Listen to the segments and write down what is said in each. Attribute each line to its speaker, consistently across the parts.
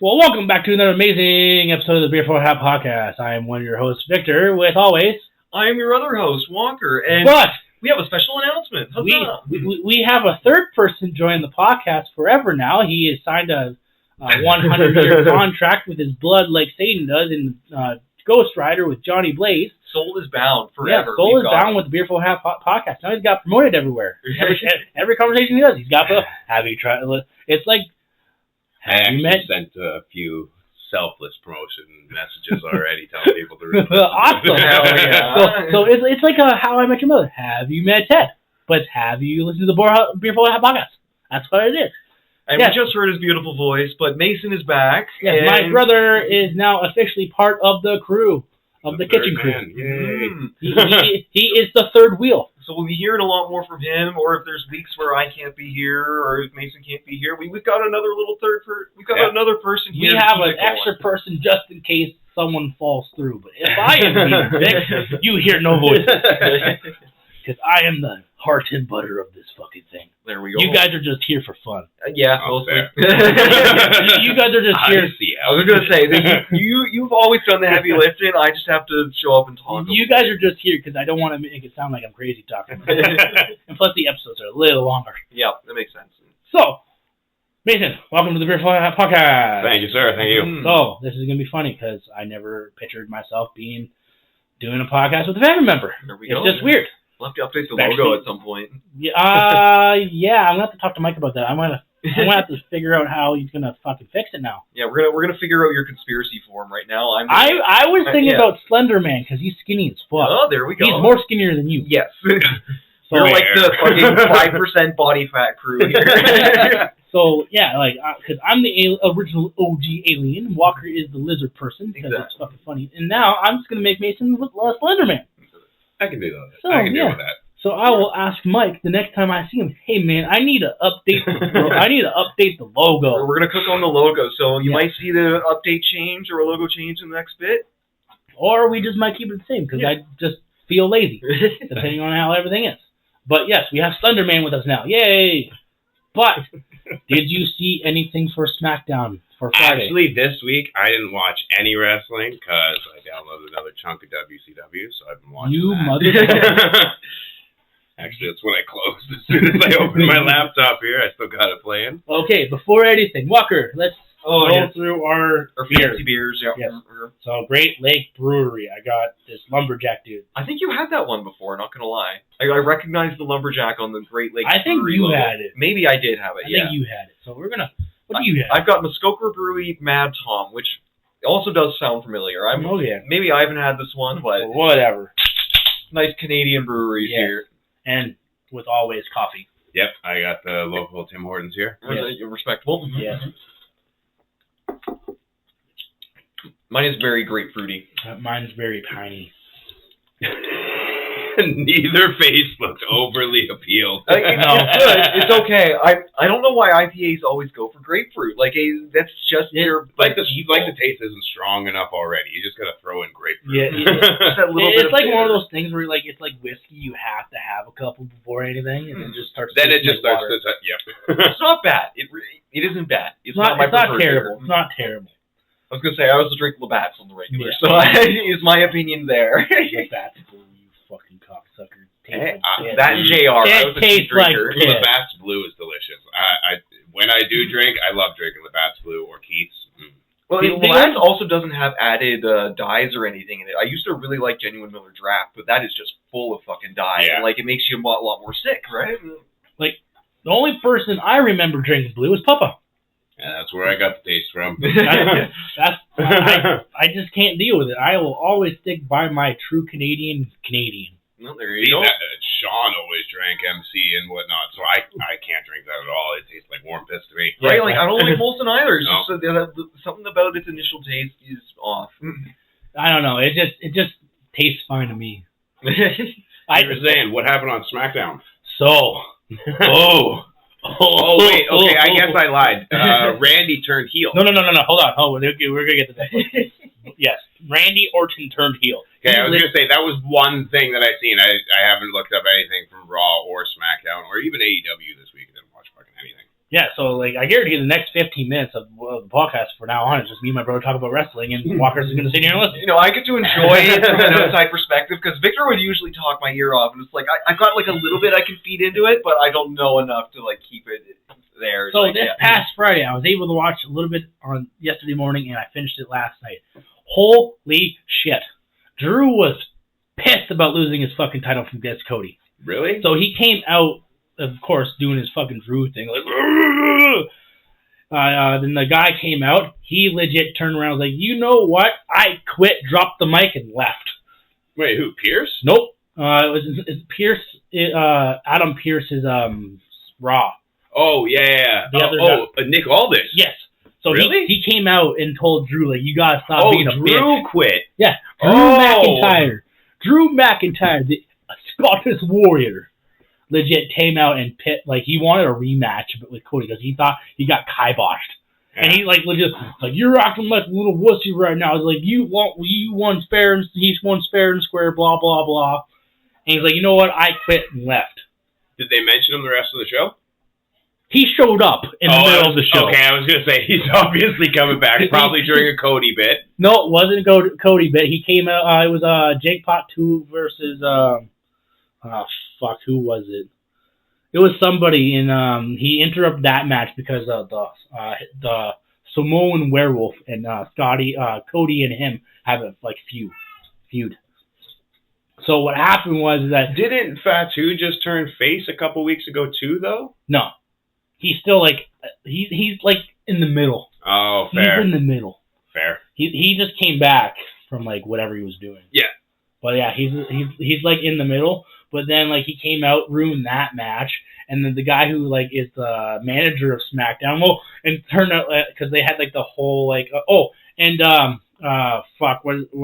Speaker 1: Well, welcome back to another amazing episode of the Beer for Hat podcast. I am one of your hosts, Victor, with always.
Speaker 2: I am your other host, Walker, and
Speaker 1: But
Speaker 2: we have a special announcement.
Speaker 1: we have a third person join the podcast forever now. He has signed a 100-year contract with his blood like Satan does in Ghost Rider with Johnny Blaze.
Speaker 2: Soul is bound forever.
Speaker 1: Yeah, Soul is bound with the Beer for Hat podcast. Now he's got promoted everywhere. Every conversation he does, he's got have you tried? It's like,
Speaker 3: I actually sent a few selfless promotion messages already telling people to really
Speaker 1: awesome.
Speaker 2: Hell yeah.
Speaker 1: So it's like How I Met Your Mother. Have you met Ted? But have you listened to the Beer for Hat podcast? That's what it is.
Speaker 2: And we just heard his beautiful voice, but Mason is back.
Speaker 1: Yes, my brother is now officially part of the crew, of the kitchen crew.
Speaker 3: Yay.
Speaker 1: He is the third wheel.
Speaker 2: So we'll be hearing a lot more from him, or if there's weeks where I can't be here, or if Mason can't be here, we've got another little another person here.
Speaker 1: We have an extra person just in case someone falls through. But if I am being sick, you hear no voices. Because I am the heart and butter of this fucking thing.
Speaker 2: There we go.
Speaker 1: You guys are just here for fun.
Speaker 2: Yeah,
Speaker 3: Oh,
Speaker 2: mostly.
Speaker 1: You guys are just here.
Speaker 2: I was going to say, that you've always done the heavy lifting. I just have to show up and talk.
Speaker 1: You guys are just here because I don't want to make it sound like I'm crazy talking. And plus the episodes are a little longer.
Speaker 2: Yeah, that makes sense.
Speaker 1: So, Mason, welcome to the Beer podcast.
Speaker 3: Thank you, sir. Thank you.
Speaker 1: So, this is going to be funny because I never pictured myself doing a podcast with a family member.
Speaker 2: There we go.
Speaker 1: It's just weird.
Speaker 2: We'll have to update the logo at some point.
Speaker 1: Yeah, I'm gonna have to talk to Mike about that. I'm gonna have to figure out how he's gonna fucking fix it now.
Speaker 2: Yeah, we're gonna figure out your conspiracy form right now.
Speaker 1: I was thinking about Slender Man because he's skinny as fuck.
Speaker 2: Oh, there we go.
Speaker 1: He's more skinnier than you.
Speaker 2: Yes.
Speaker 1: So,
Speaker 2: we're like the fucking 5% body fat crew here.
Speaker 1: So yeah, because I'm the original OG alien. Walker is the lizard person because it's fucking funny. And now I'm just gonna make Mason Slender Man.
Speaker 3: I can do that.
Speaker 1: So,
Speaker 3: I can deal with that.
Speaker 1: So I will ask Mike the next time I see him. Hey man, I need to update. The logo.
Speaker 2: We're gonna cook on the logo, so you might see the update change or a logo change in the next bit,
Speaker 1: or we just might keep it the same because I just feel lazy, depending on how everything is. But yes, we have Slender Man with us now. Yay! But did you see anything for SmackDown for Friday?
Speaker 3: Actually, this week I didn't watch any wrestling because I downloaded another chunk of WCW, so I've been watching
Speaker 1: motherfucker.
Speaker 3: Actually, that's when I closed. As soon as I opened my laptop here, I still got it playing.
Speaker 1: Okay, before anything, Walker, let's go through our
Speaker 2: fancy beers. Yeah.
Speaker 1: Yes. So, Great Lake Brewery. I got this lumberjack dude.
Speaker 2: I think you had that one before, not gonna lie. I recognized the lumberjack on the Great Lake Brewery.
Speaker 1: I think you had it.
Speaker 2: Maybe I did have it,
Speaker 1: I think you had it. So, we're gonna... What do you have?
Speaker 2: I've got Muskoka Brewery Mad Tom, which also does sound familiar. Maybe I haven't had this one, but...
Speaker 1: Whatever.
Speaker 2: Nice Canadian breweries here.
Speaker 1: And with always coffee.
Speaker 3: Yep, I got the local Tim Hortons here.
Speaker 2: Yes. Respectable.
Speaker 1: Yes.
Speaker 2: Mine is very grapefruity.
Speaker 1: Mine's very piney.
Speaker 3: Neither face looked overly appealed.
Speaker 2: It's good. It's okay. I don't know why IPAs always go for grapefruit. That's just your
Speaker 3: the taste isn't strong enough already. You just gotta throw in grapefruit.
Speaker 1: Yeah,
Speaker 2: it's
Speaker 1: like one of those things where it's like whiskey. You have to have a couple before anything, and then it just starts.
Speaker 3: Yep.
Speaker 2: It's not bad. It isn't bad. It's not
Speaker 1: terrible. It's not terrible.
Speaker 2: I was gonna say I also drink Labatt's on the regular, so is my opinion there.
Speaker 1: Labatt's Blue, you fucking cocksucker.
Speaker 2: That and JR.
Speaker 1: It tastes like
Speaker 3: Labatt's Blue is delicious. When I do drink, I love drinking Labatt's Blue or Keith's.
Speaker 2: Well, Labatt's also doesn't have added dyes or anything in it. I used to really like Genuine Miller Draft, but that is just full of fucking dye.
Speaker 3: Yeah.
Speaker 2: And, it makes you a lot more sick, right?
Speaker 1: The only person I remember drinking Blue was Papa.
Speaker 3: Yeah, that's where I got the taste from.
Speaker 1: I just can't deal with it. I will always stick by my true Canadian.
Speaker 2: Well, there you go.
Speaker 3: Sean always drank MC and whatnot, so I can't drink that at all. It tastes like warm piss to me.
Speaker 2: Right? I don't like Molson either. It's just something about its initial taste is off.
Speaker 1: I don't know. It just tastes fine to me.
Speaker 3: I was saying, what happened on SmackDown?
Speaker 1: Oh,
Speaker 3: wait. Okay, I guess I lied. Randy turned heel.
Speaker 1: No. Hold on. We're going to get to that. Yes, Randy Orton turned heel.
Speaker 3: Okay, I was going to say, that was one thing that I've seen. I haven't looked up anything from Raw or SmackDown or even AEW this week. I didn't watch fucking anything.
Speaker 1: Yeah, so like I guarantee the next 15 minutes of the podcast from now on is just me and my brother talking about wrestling, and Walker's going to sit here and listen.
Speaker 2: You know, I get to enjoy it from an outside perspective because Victor would usually talk my ear off, and it's like I've got like a little bit I can feed into it, but I don't know enough to like keep it there.
Speaker 1: So like, this past Friday, I was able to watch a little bit on yesterday morning, and I finished it last night. Holy shit! Drew was pissed about losing his fucking title from against Cody.
Speaker 3: Really?
Speaker 1: So he came out, of course, doing his fucking Drew thing, like. Then the guy came out. He legit turned around and was like, you know what? I quit, dropped the mic, and left.
Speaker 3: Wait, who? Pierce?
Speaker 1: Nope. It was Pierce. Adam Pierce's Raw.
Speaker 3: Oh yeah.
Speaker 1: The other guy.
Speaker 3: Nick Aldis.
Speaker 1: Yes. So
Speaker 3: really?
Speaker 1: he came out and told Drew like, you gotta stop being a bitch.
Speaker 3: Drew quit.
Speaker 1: Yeah. Drew McIntyre, the Scottish Warrior. Legit came out and he wanted a rematch with Cody because he thought he got kiboshed. Yeah. And he legit you're acting like a little wussy right now. It's like you won fair and he's won fair and square, blah blah blah. And he's like, you know what? I quit and left.
Speaker 3: Did they mention him the rest of the show?
Speaker 1: He showed up in the middle of the show.
Speaker 3: Okay, I was gonna say he's obviously coming back, probably during a Cody bit.
Speaker 1: No, it wasn't a Cody bit. He came out. It was Jake Pot 2 versus who was it? It was somebody, and he interrupted that match because of the Samoan Werewolf and Cody and him have a feud. So what happened was that
Speaker 3: didn't Fatu just turn face a couple weeks ago too, though?
Speaker 1: No, he's still he's in the middle.
Speaker 3: Oh, fair.
Speaker 1: He's in the middle.
Speaker 3: Fair.
Speaker 1: He just came back from whatever he was doing. Yeah. But yeah, he's in the middle. But then he came out, ruined that match, and then the guy who is the manager of SmackDown, and turned out because they had the whole what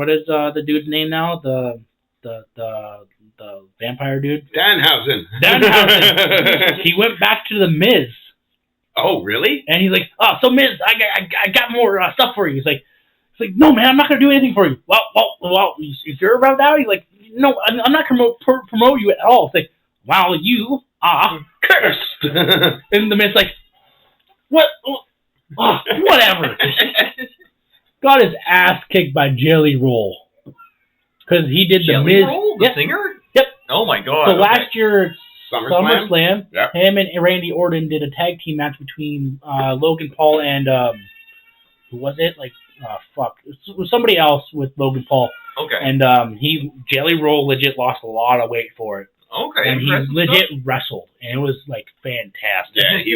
Speaker 1: is the dude's name now? The vampire dude?
Speaker 3: Danhausen.
Speaker 1: He went back to the Miz.
Speaker 3: Oh, really?
Speaker 1: And he's like, oh, so Miz, I got more stuff for you. He's like, no, man, I'm not gonna do anything for you. Well, you sure about that? He's like, no, I'm not gonna promote you at all. It's like, wow, you are cursed. And the Miz's like, what? Oh, whatever. Got his ass kicked by Jelly Roll because he did the
Speaker 2: Jelly
Speaker 1: Miz.
Speaker 2: Roll, the singer?
Speaker 1: Yep.
Speaker 2: Oh my God.
Speaker 1: So last year. SummerSlam.
Speaker 3: Yep.
Speaker 1: Him and Randy Orton did a tag team match between Logan Paul and who was it? It was somebody else with Logan Paul.
Speaker 2: Okay.
Speaker 1: And Jelly Roll legit lost a lot of weight for it.
Speaker 2: Okay.
Speaker 1: And he legit wrestled, and it was fantastic.
Speaker 3: Yeah, he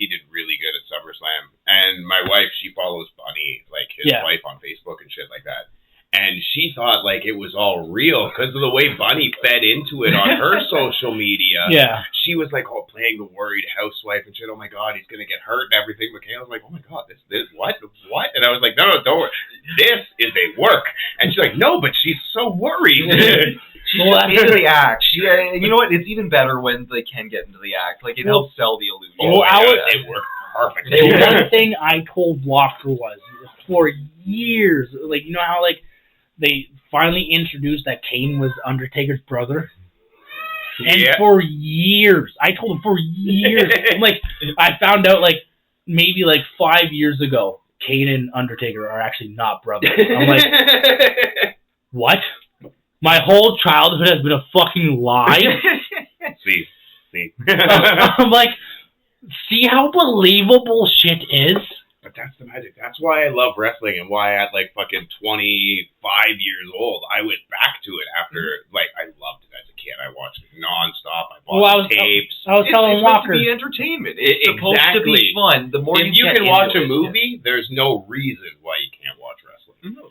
Speaker 3: did really good at SummerSlam. And my wife, she follows Bunny, his wife on Facebook and shit like that. And she thought it was all real because of the way Bunny fed into it on her social media.
Speaker 1: Yeah.
Speaker 3: She was playing the worried housewife and shit. Oh my God, he's gonna get hurt and everything. Michaela was like, oh my God, this what? And I was like, no, don't worry. This is a work. And she's like, no, but she's so worried.
Speaker 2: She's into the act. You know what? It's even better when they can get into the act. It helps sell the illusion.
Speaker 3: It worked perfectly.
Speaker 1: The one thing I told Walker was for years, you know how they finally introduced that Kane was Undertaker's brother. And for years, I told him for years. I found out maybe 5 years ago, Kane and Undertaker are actually not brothers. I'm like, what? My whole childhood has been a fucking lie?
Speaker 3: See.
Speaker 1: I'm like, see how believable shit is?
Speaker 3: But that's the magic. That's why I love wrestling and why at fucking 25 years old, I went back to it after, I loved it as a kid. I watched it nonstop. I bought tapes.
Speaker 1: I was telling Walker.
Speaker 2: It's supposed to be entertainment. It's supposed to be fun. The more
Speaker 3: if you can watch a movie, there's no reason why you can't watch wrestling.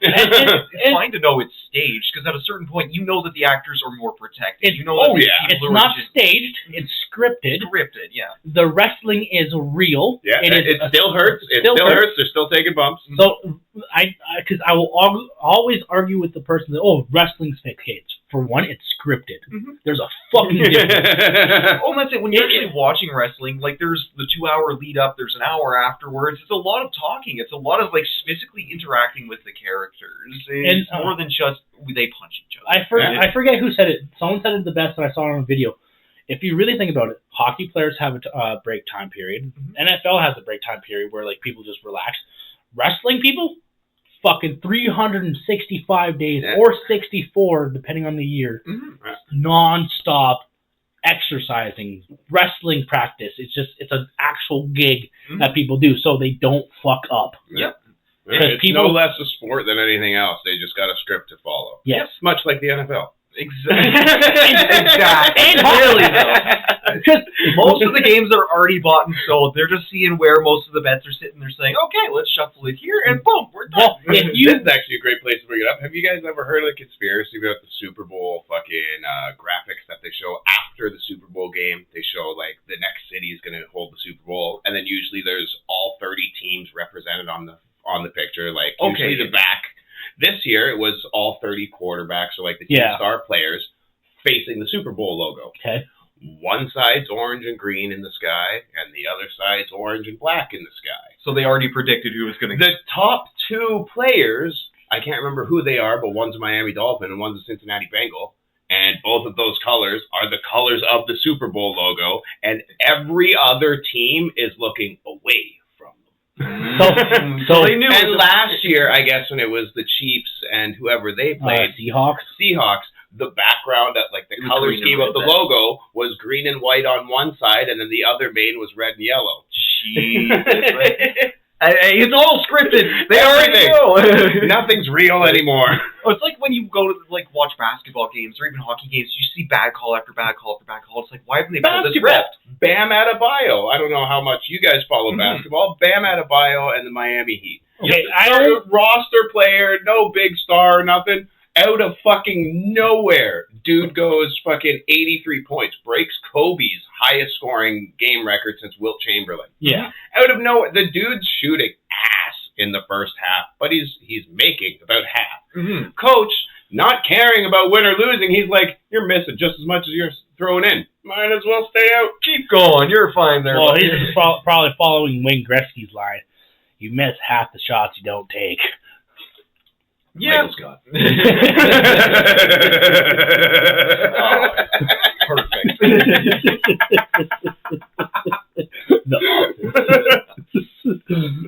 Speaker 2: It's fine to know it's staged because at a certain point, you know that the actors are more protected. You know
Speaker 1: it's not staged. It's scripted.
Speaker 2: Yeah.
Speaker 1: The wrestling is real.
Speaker 3: Yeah, it still hurts. It still hurts. They're still taking bumps.
Speaker 1: So because I will always argue with the person that wrestling's fake. For one, it's scripted. Mm-hmm. There's a fucking difference.
Speaker 2: Oh, that's it. When you're actually watching wrestling, there's the 2 hour lead up, there's an hour afterwards. It's a lot of talking. It's a lot of physically interacting with the characters. It's more than just they punch each other.
Speaker 1: I forget who said it. Someone said it the best that I saw on a video. if you really think about it, hockey players have a break time period. NFL has a break time period where like people just relax. Wrestling people, fucking 365 days or 64, depending on the year, non-stop exercising, wrestling practice. It's an actual gig that people do, so they don't fuck up.
Speaker 2: Yep.
Speaker 3: It's people, no less a sport than anything else. They just got a script to follow.
Speaker 1: Yes.
Speaker 3: Much like the NFL.
Speaker 2: Exactly. And really, though. Because most of the games are already bought and sold. They're just seeing where most of the bets are sitting. They're saying, okay, let's shuffle it here, and boom, we're done.
Speaker 3: This is actually a great place to bring it up. Have you guys ever heard of the conspiracy about the Super Bowl fucking graphics that they show after the Super Bowl game? They show, like, the next city is going to hold the Super Bowl, and then usually there's all 30 teams represented on the picture. Like, usually the back. This year, it was all 30 quarterbacks, or like the team star players, facing the Super Bowl logo.
Speaker 1: Okay.
Speaker 3: One side's orange and green in the sky, and the other side's orange and black in the sky.
Speaker 2: So they already predicted who was going to...
Speaker 3: The top two players, I can't remember who they are, but one's a Miami Dolphin and one's a Cincinnati Bengal, and both of those colors are the colors of the Super Bowl logo, and every other team is looking away.
Speaker 1: So
Speaker 3: they knew. And last year, I guess, when it was the Chiefs and whoever they played,
Speaker 1: Seahawks,
Speaker 3: the background, like the color scheme of the logo was green and white on one side, and then the other main was red and yellow.
Speaker 2: Jeez. It's all scripted. They already know.
Speaker 3: Nothing's real anymore.
Speaker 2: Oh, it's like when you go to watch basketball games or even hockey games, you see bad call after bad call after bad call. It's like, why haven't they pulled this ref?
Speaker 3: Bam Adebayo. I don't know how much you guys follow basketball. Bam Adebayo and the Miami Heat.
Speaker 1: Okay,
Speaker 3: roster player, no big star, nothing. Out of fucking nowhere, dude goes fucking 83 points, breaks Kobe's highest scoring game record since Wilt Chamberlain.
Speaker 1: Yeah.
Speaker 3: Out of nowhere, the dude's shooting ass in the first half, but he's making about half. Coach, not caring about win or losing, he's like, you're missing just as much as you're throwing in. Might as well stay out.
Speaker 2: Keep going. You're fine there.
Speaker 1: Well, he's probably following Wayne Gretzky's line. You miss half the shots you don't take.
Speaker 2: Yeah.
Speaker 3: Scott.
Speaker 2: Perfect.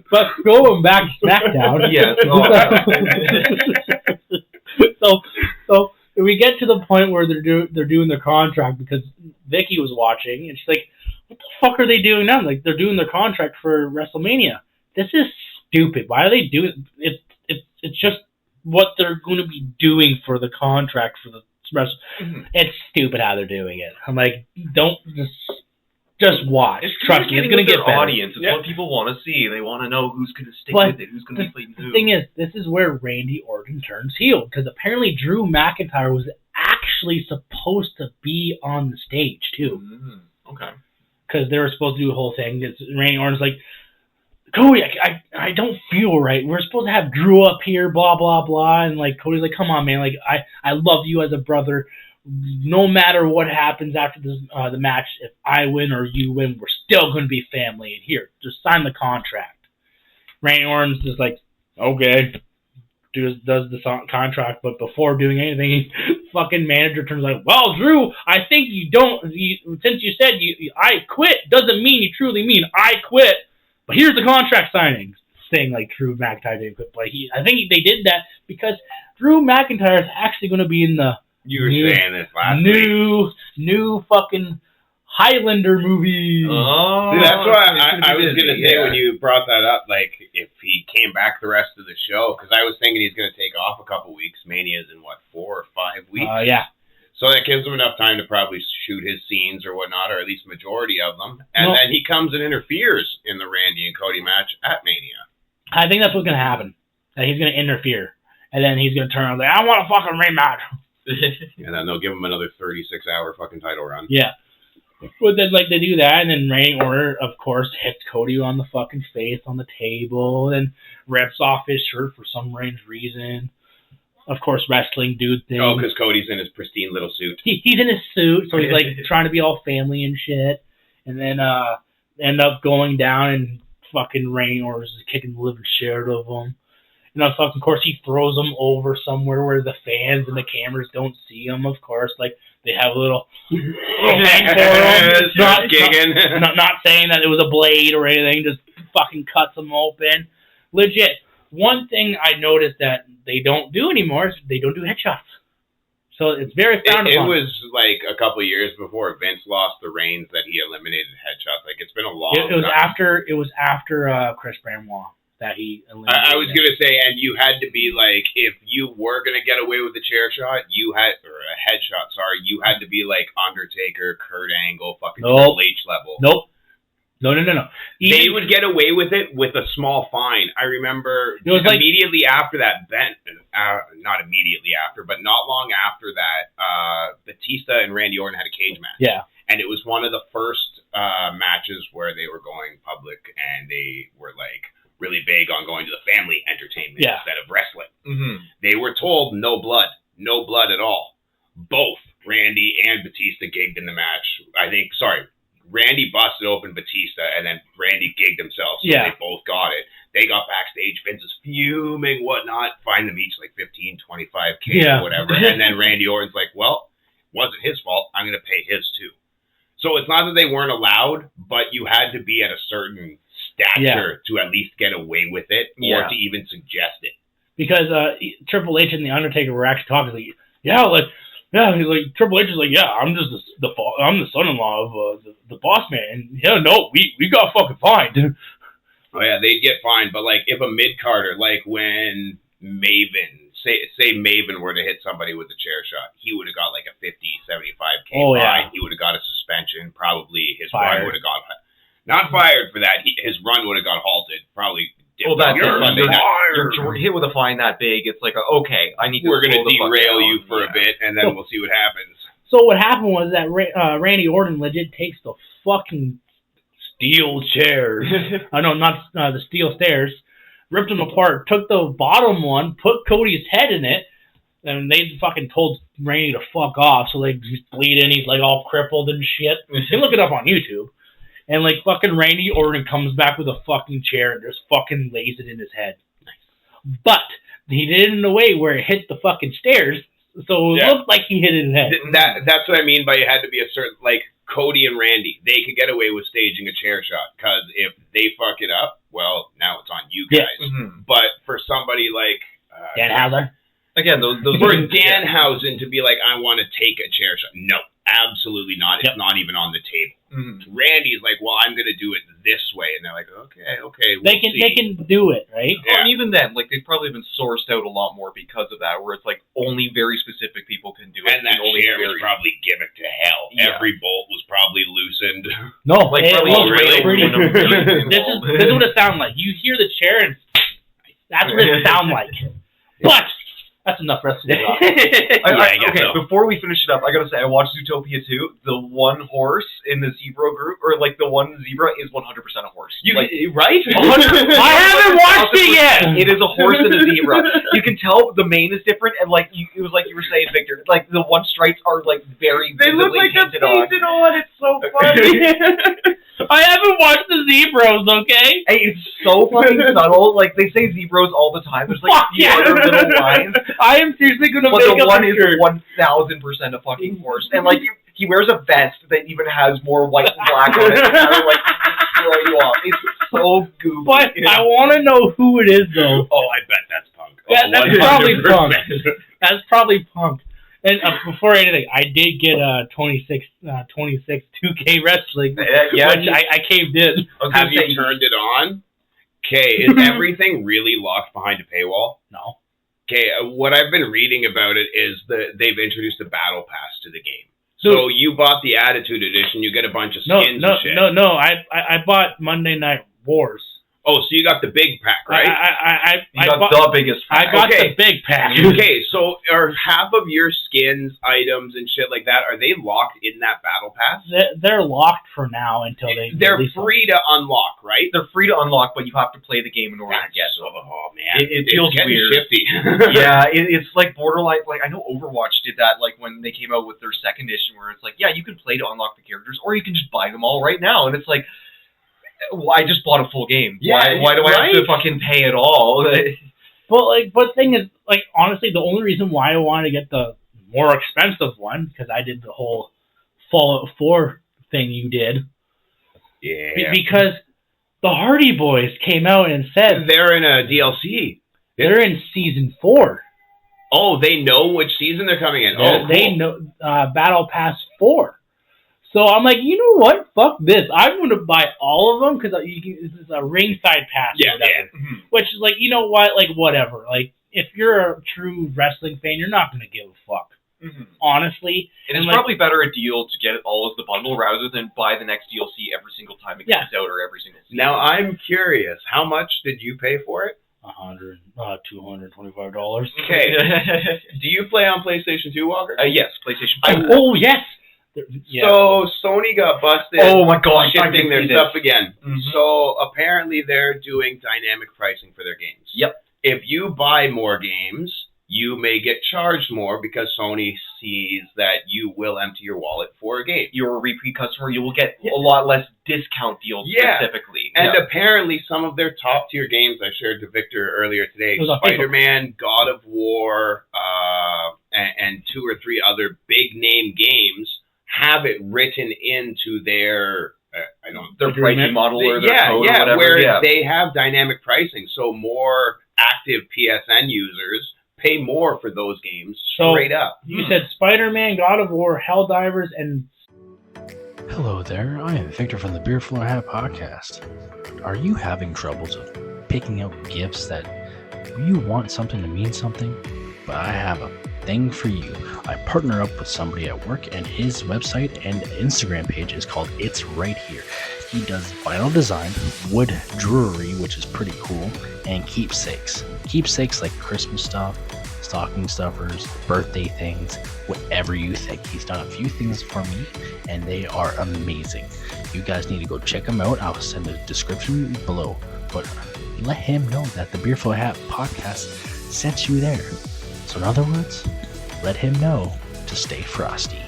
Speaker 1: But going back to SmackDown.
Speaker 2: Yes.
Speaker 1: So we get to the point where they're doing their contract, because Vicky was watching and she's like, "What the fuck are they doing now? Like, they're doing their contract for WrestleMania. This is stupid. Why are they doing it? It's just what they're going to be doing for the contract for the wrestle. It's stupid how they're doing it. I'm like, don't just watch. Trust me, it's going to get better.
Speaker 2: Audience. It's what people want to see. They want to know who's going to stick with it, who's going to be playing who.
Speaker 1: The thing is, this is where Randy Orton turns heel, because apparently Drew McIntyre was actually supposed to be on the stage too.
Speaker 2: Okay.
Speaker 1: Because they were supposed to do a whole thing. Randy Orton's like, Cody, I don't feel right. We're supposed to have Drew up here, blah, blah, blah. And, like, Cody's like, come on, man. Like, I love you as a brother. No matter what happens after the match, if I win or you win, we're still going to be family. And here, just sign the contract. Randy Orton's just like, okay. Does the contract, but before doing anything, fucking manager turns like, well, Drew, I think since you said I quit, doesn't mean you truly mean I quit. But here's the contract signing thing, like Drew McIntyre didn't quit. But I think they did that because Drew McIntyre is actually going to be in the
Speaker 3: saying this last week.
Speaker 1: New fucking Highlander movie.
Speaker 3: Oh, see, that's why I was going to say when you brought that up, like if he came back the rest of the show, because I was thinking he's going to take off a couple weeks. Mania's in 4 or 5 weeks.
Speaker 1: Yeah.
Speaker 3: So that gives him enough time to probably shoot his scenes or whatnot, or at least majority of them. And then he comes and interferes in the Randy and Cody match at Mania.
Speaker 1: I think that's what's going to happen. That he's going to interfere. And then he's going to turn around and say, I want a fucking rematch.
Speaker 3: And then they'll give him another 36-hour fucking title run.
Speaker 1: Yeah. But then, like, they do that, and then Randy Orton, of course, hits Cody on the fucking face on the table, and rips off his shirt for some strange reason. Of course, wrestling dude thing.
Speaker 3: Oh, because Cody's in his pristine little suit.
Speaker 1: He's in his suit, so he's like trying to be all family and shit. And then end up going down and fucking Randy Orton is kicking the living shit out of him. And of course, he throws him over somewhere where the fans and the cameras don't see him. Of course, like They have a little hang for them. Not saying that it was a blade or anything, just fucking cuts them open. Legit. One thing I noticed that they don't do anymore is they don't do headshots. So it's very frowned upon.
Speaker 3: It was like a couple of years before Vince lost the reins that he eliminated headshots. Like, it's been a long time.
Speaker 1: It was after Chris Benoit that he eliminated.
Speaker 3: I was going to say, and you had to be like, if you were going to get away with a chair shot, or a headshot, sorry, you had to be like Undertaker, Kurt Angle, fucking Triple H level.
Speaker 1: Nope. No.
Speaker 3: They would get away with it with a small fine. I remember immediately after that, not immediately after, but not long after that, Batista and Randy Orton had a cage match.
Speaker 1: Yeah.
Speaker 3: And it was one of the first matches where they were going public, and they were like really big on going to the family entertainment instead of wrestling. Mm-hmm. They were told no blood at all. Both Randy and Batista gigged in the match. Randy busted open Batista, and then Randy gigged himself, so they both got it. They got backstage. Vince is fuming, whatnot. Find them each like 15, 25K or whatever. And then Randy Orton's like, well, it wasn't his fault. I'm going to pay his too. So it's not that they weren't allowed, but you had to be at a certain stature to at least get away with it or to even suggest it. Because
Speaker 1: Triple H and The Undertaker were actually talking like, he's like, Triple H is like, I'm just I'm the son-in-law of the boss man. And we got fucking fined.
Speaker 3: Oh yeah, they'd get fined. But like, if a mid-carder, like when Maven, say Maven were to hit somebody with a chair shot, he would have got like a 50, 75K fine. Yeah. He would have got a suspension. Probably his run would have got not fired for that. His run would have got halted. Probably.
Speaker 2: Well, you're hit with a fine that big. It's like, okay, I need to.
Speaker 3: We're going to derail you for a bit, and then we'll see what happens.
Speaker 1: So what happened was that Randy Orton legit takes the fucking steel chairs. Not the steel stairs. Ripped them apart. Took the bottom one. Put Cody's head in it. And they fucking told Randy to fuck off. So they just bleeding. He's like all crippled and shit. You can look it up on YouTube. And, like, fucking Randy Orton comes back with a fucking chair and just fucking lays it in his head. But he did it in a way where it hit the fucking stairs, so it looked like he hit it in his head.
Speaker 3: That's what I mean by it had to be a certain, like, Cody and Randy. They could get away with staging a chair shot, because if they fuck it up, well, now it's on you guys. Yeah. Mm-hmm. But for somebody like...
Speaker 1: Danhausen?
Speaker 2: Again, those
Speaker 3: for Danhausen to be like, I want to take a chair shot. No, absolutely not. It's not even on the table. Mm-hmm. Randy's like, well, I'm going to do it this way. And they're like, okay.
Speaker 1: They can do it, right?
Speaker 2: Yeah. And even then, like, they've probably been sourced out a lot more because of that, where it's like only very specific people can do it.
Speaker 3: And that chair was probably gimmicked to hell. Yeah. Every bolt was probably loosened.
Speaker 1: No, like, this is what it sounds like. You hear the chair, and that's what it sounds like. But that's enough for us to do.
Speaker 2: Okay, before we finish it up, I gotta say, I watched Zootopia 2. The one horse in the zebra group, or like the one zebra, is 100% a horse.
Speaker 3: Right?
Speaker 2: 100%.
Speaker 1: I haven't watched it yet!
Speaker 2: It is a horse and a zebra. You can tell the mane is different, and like, it was like you were saying, Victor, like the one stripes are like very
Speaker 3: They look like they're painted on. It's so funny.
Speaker 1: I haven't watched the zebras, okay?
Speaker 2: Hey, it's so fucking subtle. Like, they say zebras all the time. There's like a few other little lines.
Speaker 1: I am seriously going to make
Speaker 2: the one is 1,000% a fucking horse. And like, he wears a vest that even has more white and black on it to kind of like throw you off. It's so goofy.
Speaker 1: But I want to know who it is, though.
Speaker 3: Oh, I bet that's Punk.
Speaker 1: Yeah, that's probably Punk. That's probably Punk. And before anything, I did get 26 2K wrestling, which I caved in.
Speaker 3: Have you turned it on? Okay, is everything really locked behind a paywall?
Speaker 1: No.
Speaker 3: Okay, what I've been reading about it is that they've introduced a battle pass to the game. So you bought the Attitude Edition, you get a bunch of skins and shit.
Speaker 1: No, I bought Monday Night Wars.
Speaker 3: Oh, so you got the big pack, right?
Speaker 2: I got the biggest pack.
Speaker 1: I got the big pack.
Speaker 3: Okay, so are half of your skins, items, and shit like that, are they locked in that battle pass?
Speaker 1: They're locked for now until
Speaker 3: They're free to unlock, right?
Speaker 2: They're free to unlock, but you have to play the game in order to get them.
Speaker 3: Oh, man.
Speaker 2: It feels weird.
Speaker 3: Shifty.
Speaker 2: Yeah, it's like borderline. Like, I know Overwatch did that, like, when they came out with their second edition, where it's like, yeah, you can play to unlock the characters, or you can just buy them all right now. And it's like, I just bought a full game. Yeah, why do I have to fucking pay it all?
Speaker 1: But thing is, like, honestly, the only reason why I wanted to get the more expensive one, because I did the whole Fallout 4 thing you did.
Speaker 3: Yeah.
Speaker 1: Because the Hardy Boys came out and said...
Speaker 3: They're in a DLC.
Speaker 1: They're in Season 4.
Speaker 3: Oh, they know which season they're coming in.
Speaker 1: Cool. They know Battle Pass 4. So I'm like, you know what? Fuck this. I'm going to buy all of them because it's a ringside pass or whatever. Yeah. Mm-hmm. Which is like, you know what? Like, whatever. Like, if you're a true wrestling fan, you're not going to give a fuck. Mm-hmm. Honestly.
Speaker 2: And it's probably better a deal to get it all as the bundle rather than buy the next DLC every single time it comes out or every single season.
Speaker 3: Now, I'm curious. How much did you pay for it?
Speaker 1: $225.
Speaker 3: Okay. Do you play on PlayStation 2, Walker?
Speaker 2: Yes, PlayStation 2.
Speaker 1: Oh, yes.
Speaker 3: Yeah. So Sony got busted.
Speaker 2: Oh my god,
Speaker 3: shifting their stuff again. Mm-hmm. So apparently they're doing dynamic pricing for their games.
Speaker 2: Yep.
Speaker 3: If you buy more games, you may get charged more because Sony sees that you will empty your wallet for a game.
Speaker 2: You're a repeat customer. You will get a lot less discount deals specifically.
Speaker 3: And apparently some of their top tier games, I shared to Victor earlier today, Spider-Man, God of War, and 2 or 3 other big name games have it written into their
Speaker 2: their pricing model or their code or whatever.
Speaker 3: Where they have dynamic pricing, so more active PSN users pay more for those games straight up.
Speaker 1: You said Spider-Man, God of War, Helldivers, and...
Speaker 4: Hello there, I am Victor from the Beer Floor Hat Podcast. Are you having troubles of picking out gifts that you want something to mean something? But I have a thing for you. I partner up with somebody at work, and his website and Instagram page is called It's Right Here. He does vinyl design, wood jewelry, which is pretty cool, and keepsakes. Keepsakes like Christmas stuff, stocking stuffers, birthday things, whatever you think. He's done a few things for me, and they are amazing. You guys need to go check him out. I'll send a description below. But let him know that the Beer Floor Hat Podcast sent you there. So in other words, let him know to stay frosty.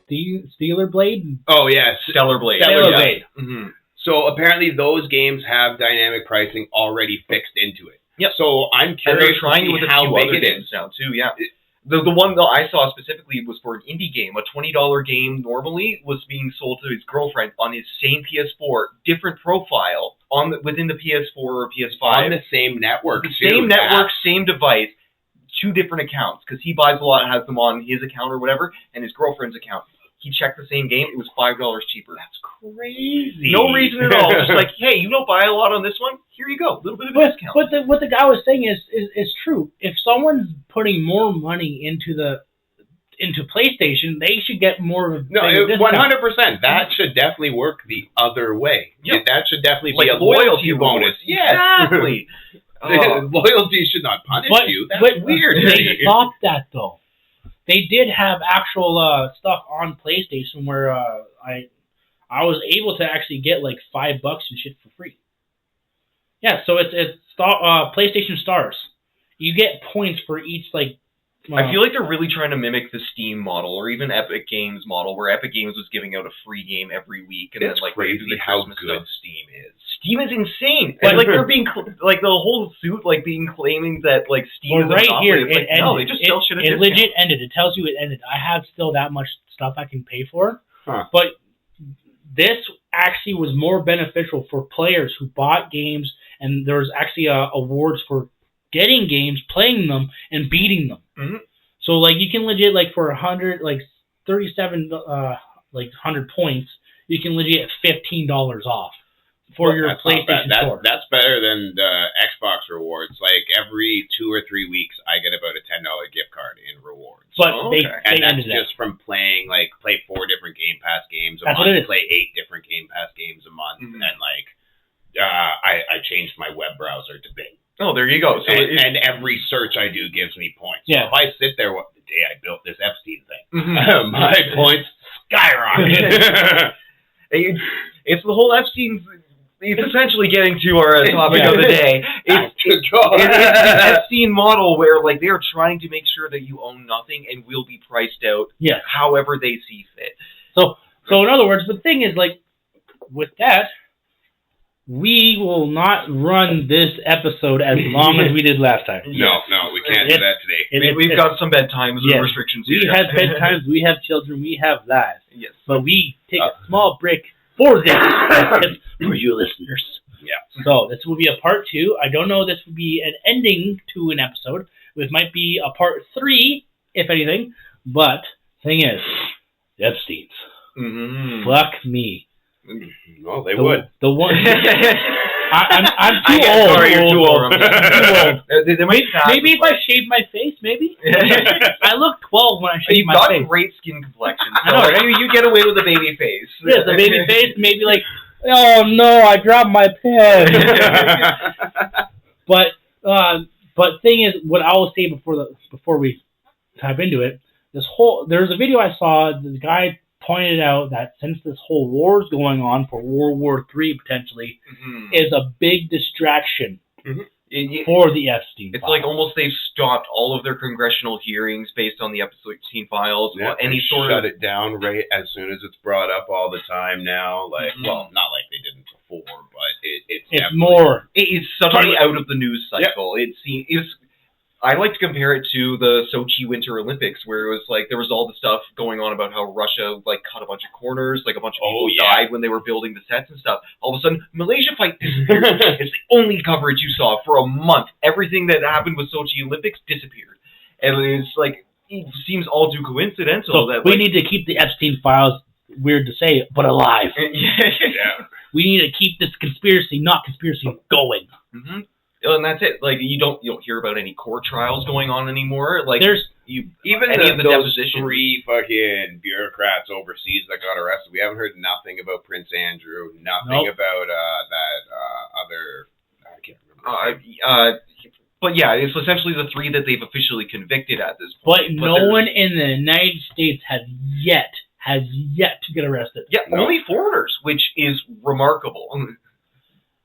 Speaker 1: Stellar Blade?
Speaker 3: Oh, yeah.
Speaker 2: Stellar Blade.
Speaker 3: Mm-hmm. So apparently those games have dynamic pricing already fixed into it.
Speaker 2: Yep.
Speaker 3: So I'm curious
Speaker 2: and they're trying with how big it is now, too, yeah. The one that I saw specifically was for an indie game. A $20 game normally was being sold to his girlfriend on his same PS4, different profile within the PS4 or PS5.
Speaker 3: On the same network,
Speaker 2: same network, same device, 2 different accounts, because he buys a lot and has them on his account or whatever, and his girlfriend's account. He checked the same game, it was $5 cheaper.
Speaker 3: That's crazy.
Speaker 2: No reason at all. Just like, hey, you don't buy a lot on this one? Here you go. A little bit of a discount.
Speaker 1: But what the guy was saying is true. If someone's putting more money into PlayStation, they should get more of a
Speaker 3: 100%. That should definitely work the other way. Yep. That should definitely be a loyalty bonus.
Speaker 2: Yes. Exactly.
Speaker 3: Loyalty should not punish you. That's weird.
Speaker 1: They stopped that, though. They did have actual stuff on PlayStation where I was able to actually get like $5 and shit for free. Yeah, so it's PlayStation Stars. You get points for each like.
Speaker 2: I feel like they're really trying to mimic the Steam model or even Epic Games model, where Epic Games was giving out a free game every week, and
Speaker 3: it's
Speaker 2: then like
Speaker 3: crazy
Speaker 2: the
Speaker 3: how
Speaker 2: Christmas
Speaker 3: good
Speaker 2: stuff.
Speaker 3: Steam is.
Speaker 2: Steam is insane. And like they're being like the whole suit like being claiming that like Steam is
Speaker 1: right here.
Speaker 2: It's like, no, they just sell shit at
Speaker 1: discount. It legit ended. It tells you it ended. I have still that much stuff I can pay for, but this actually was more beneficial for players who bought games, and there's actually awards for getting games, playing them, and beating them.
Speaker 2: Mm-hmm.
Speaker 1: So like you can legit like for 100 like 37 like 100 points, you can legit get $15 off for your PlayStation Store.
Speaker 3: That's better than the Xbox rewards. Like every 2 or 3 weeks, I get about a $10 gift card in rewards.
Speaker 1: But they
Speaker 3: that's just from playing play 4 different Game Pass games a month, play 8 different Game Pass games a month, and like I changed my web browser to Bing.
Speaker 2: Oh, there you go. So
Speaker 3: and every search I do gives me points.
Speaker 1: Yeah.
Speaker 3: So if I sit there the day I built this Epstein thing, my points skyrocket.
Speaker 2: It's the whole Epstein. It's essentially getting to our topic of the day. It's the Epstein model where like they're trying to make sure that you own nothing and will be priced out however they see fit.
Speaker 1: So in other words, the thing is like with that, we will not run this episode as long as we did last time.
Speaker 3: No, we can't do that today.
Speaker 2: We've got some bedtimes restrictions here.
Speaker 1: We have bedtimes, we have children, we have that.
Speaker 2: Yes.
Speaker 1: But we take a small break for this for you listeners.
Speaker 3: Yeah.
Speaker 1: So this will be a part 2. I don't know if this will be an ending to an episode. This might be a part 3, if anything. But thing is, Epstein's.
Speaker 2: Mm-hmm.
Speaker 1: Fuck me.
Speaker 3: Well, they would.
Speaker 1: The one. I'm too old.
Speaker 2: Sorry, you're too old. Maybe
Speaker 1: if I shave my face, maybe. I look 12 when I shave my face.
Speaker 2: You've got great skin complexion. I know. You get away with a baby face.
Speaker 1: Yeah, the baby face, maybe like, oh no, I dropped my pen. But thing is, what I will say before we type into it, there's a video I saw. The guy pointed out that since this whole war is going on for World War III potentially, is a big distraction for the Epstein
Speaker 2: It's
Speaker 1: files.
Speaker 2: like almost they've stopped all of their congressional hearings based on the Epstein files.
Speaker 3: Yeah,
Speaker 2: any sort
Speaker 3: shut it down right as soon as it's brought up all the time now. Like, well, not like they didn't before, but it's
Speaker 1: more.
Speaker 2: It's suddenly out of the news cycle. Yep. I like to compare it to the Sochi Winter Olympics, where it was like there was all the stuff going on about how Russia like cut a bunch of corners, like a bunch of people died when they were building the sets and stuff. All of a sudden, Malaysia fight disappeared. It's the only coverage you saw for a month. Everything that happened with Sochi Olympics disappeared, and it's like it seems all too coincidental.
Speaker 1: So
Speaker 2: that
Speaker 1: we need to keep the Epstein files, weird to say, but alive.
Speaker 2: Yeah.
Speaker 1: We need to keep this conspiracy, not conspiracy, going.
Speaker 2: Mm-hmm. And that's it. Like you don't hear about any court trials going on anymore. Like
Speaker 3: even
Speaker 2: any of the
Speaker 3: those
Speaker 2: depositions.
Speaker 3: 3 fucking bureaucrats overseas that got arrested. We haven't heard nothing about Prince Andrew. Nothing about that other. I can't remember.
Speaker 2: But yeah, it's essentially the 3 that they've officially convicted at this
Speaker 1: But
Speaker 2: point.
Speaker 1: no one in the United States has yet to get arrested.
Speaker 2: Yeah, only foreigners, which is remarkable.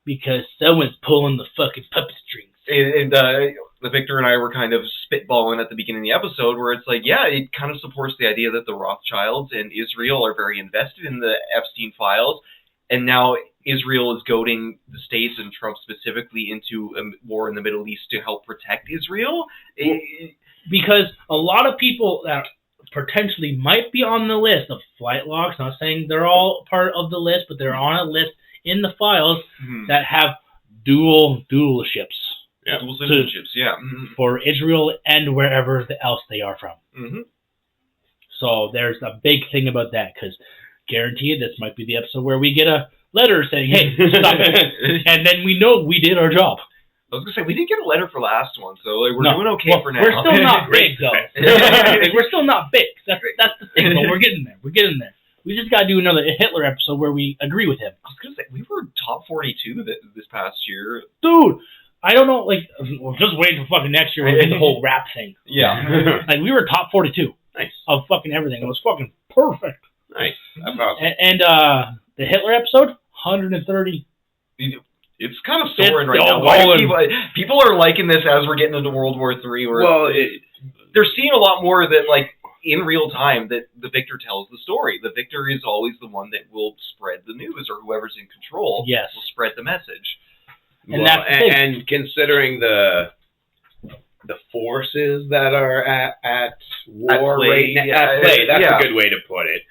Speaker 1: Because someone's pulling the fucking puppet strings.
Speaker 2: And Victor and I were kind of spitballing at the beginning of the episode where it's like, yeah, it kind of supports the idea that the Rothschilds and Israel are very invested in the Epstein files. And now Israel is goading the States and Trump specifically into a war in the Middle East to help protect Israel.
Speaker 1: Because a lot of people that potentially might be on the list of flight logs, not saying they're all part of the list, but they're on a list in the files that have dual ships.
Speaker 2: Yeah, dual citizenships, yeah.
Speaker 1: For Israel and wherever else they are from. Mm-hmm. So there's a big thing about that, because guaranteed this might be the episode where we get a letter saying, hey, stop it. And then we know we did our job.
Speaker 2: I was going to say, we didn't get a letter for last one, so we're doing okay for now.
Speaker 1: We're still not big, though. We're still not big. That's the thing, but we're getting there. We just got to do another Hitler episode where we agree with him.
Speaker 2: I was going to say, we were top 42 this past year.
Speaker 1: Dude, I don't know, like, we're just waiting for fucking next year when we get the whole rap thing.
Speaker 2: Yeah.
Speaker 1: Like, we were top 42.
Speaker 3: Nice.
Speaker 1: Of fucking everything. It was fucking perfect.
Speaker 3: Nice. That's awesome.
Speaker 1: And the Hitler episode, 130.
Speaker 2: It's kind of soaring right now. People are liking this as we're getting into World War III. They're seeing a lot more that, like, in real time, that the victor tells the story. The victor is always the one that will spread the news, or whoever's in control will spread the message.
Speaker 3: And considering the forces that are at war right now, at play, that's a good way to put it.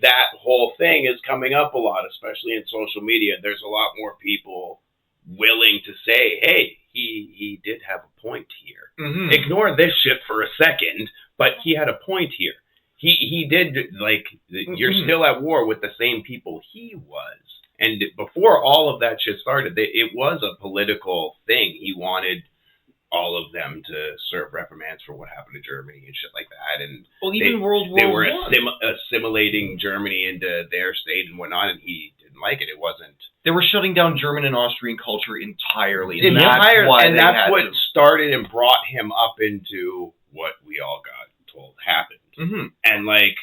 Speaker 3: That whole thing is coming up a lot, especially in social media. There's a lot more people willing to say, hey, he did have a point here. Mm-hmm. Ignore this shit for a second, but he had a point here. He did, like, you're still at war with the same people he was. And before all of that shit started, it was a political thing. He wanted all of them to serve reprimands for what happened to Germany and shit like that. And
Speaker 2: even World War
Speaker 3: they were assimilating Germany into their state and whatnot, and he didn't like it. It wasn't.
Speaker 2: They were shutting down German and Austrian culture entirely.
Speaker 3: And that's what started and brought him up into what we all got told happened. Mm-hmm. And like,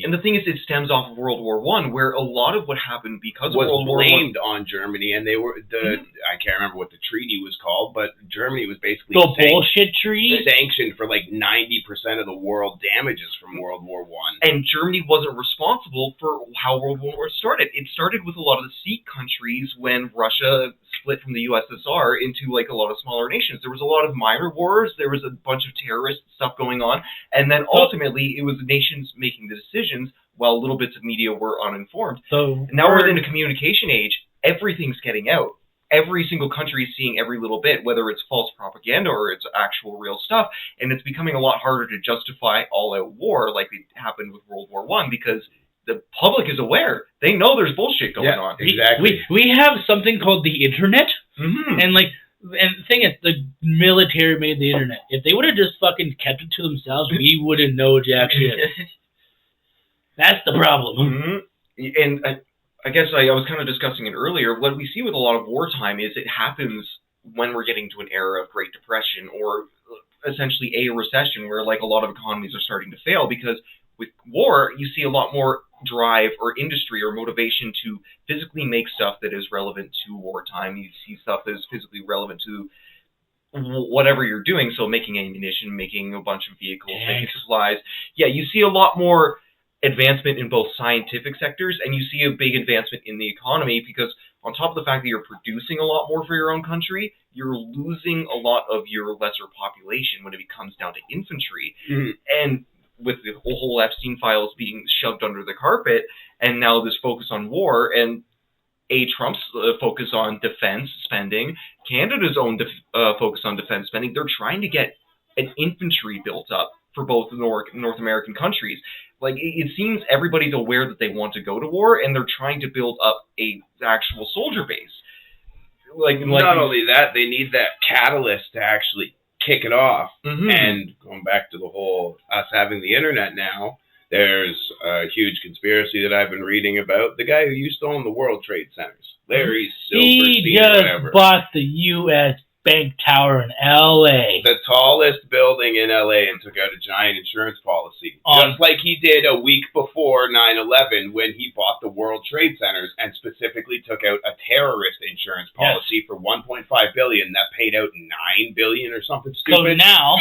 Speaker 2: and the thing is, it stems off of World War I, where a lot of what happened because of World War I
Speaker 3: was blamed on Germany, and they were I can't remember what the treaty was called, but Germany was basically
Speaker 1: bullshit treaty
Speaker 3: sanctioned for like 90% of the world damages from World War I.
Speaker 2: And Germany wasn't responsible for how World War I started. It started with a lot of the Sikh countries when Russia split from the USSR into like a lot of smaller nations. There was a lot of minor wars. There was a bunch of terrorist stuff going on, and then ultimately it was the nations making the decisions while little bits of media were uninformed.
Speaker 1: So
Speaker 2: and now we're in the communication age. Everything's getting out. Every single country is seeing every little bit, whether it's false propaganda or it's actual real stuff, and it's becoming a lot harder to justify all-out war like it happened with World War I because the public is aware. They know there's bullshit going on.
Speaker 3: Exactly.
Speaker 1: We have something called the internet, and the thing is, the military made the internet. If they would have just fucking kept it to themselves, we wouldn't know jack shit. That's the problem.
Speaker 2: And I guess I was kind of discussing it earlier. What we see with a lot of wartime is it happens when we're getting to an era of Great Depression or essentially a recession where like a lot of economies are starting to fail because with war, you see a lot more drive or industry or motivation to physically make stuff that is relevant to wartime. You see stuff that is physically relevant to whatever you're doing. So making ammunition, making a bunch of vehicles, making supplies. Yeah, you see a lot more advancement in both scientific sectors, and you see a big advancement in the economy because on top of the fact that you're producing a lot more for your own country, you're losing a lot of your lesser population when it comes down to infantry. And with the whole Epstein files being shoved under the carpet, and now this focus on war, and Trump's focus on defense spending, Canada's own focus on defense spending, they're trying to get an infantry built up for both North American countries. Like, it seems everybody's aware that they want to go to war, and they're trying to build up a actual soldier base.
Speaker 3: Not only that, they need that catalyst to actually kick it off. And going back to the whole us having the internet now, there's a huge conspiracy that I've been reading about. The guy who used to own the World Trade Centers, Larry Silverstein,
Speaker 1: he just bought the U.S. Bank Tower in L.A.
Speaker 3: The tallest building in L.A. and took out a giant insurance policy. Just like he did a week before 9/11 when he bought the World Trade Centers and specifically took out a terrorist insurance policy for $1.5 billion that paid out $9 billion or something stupid.
Speaker 1: So now,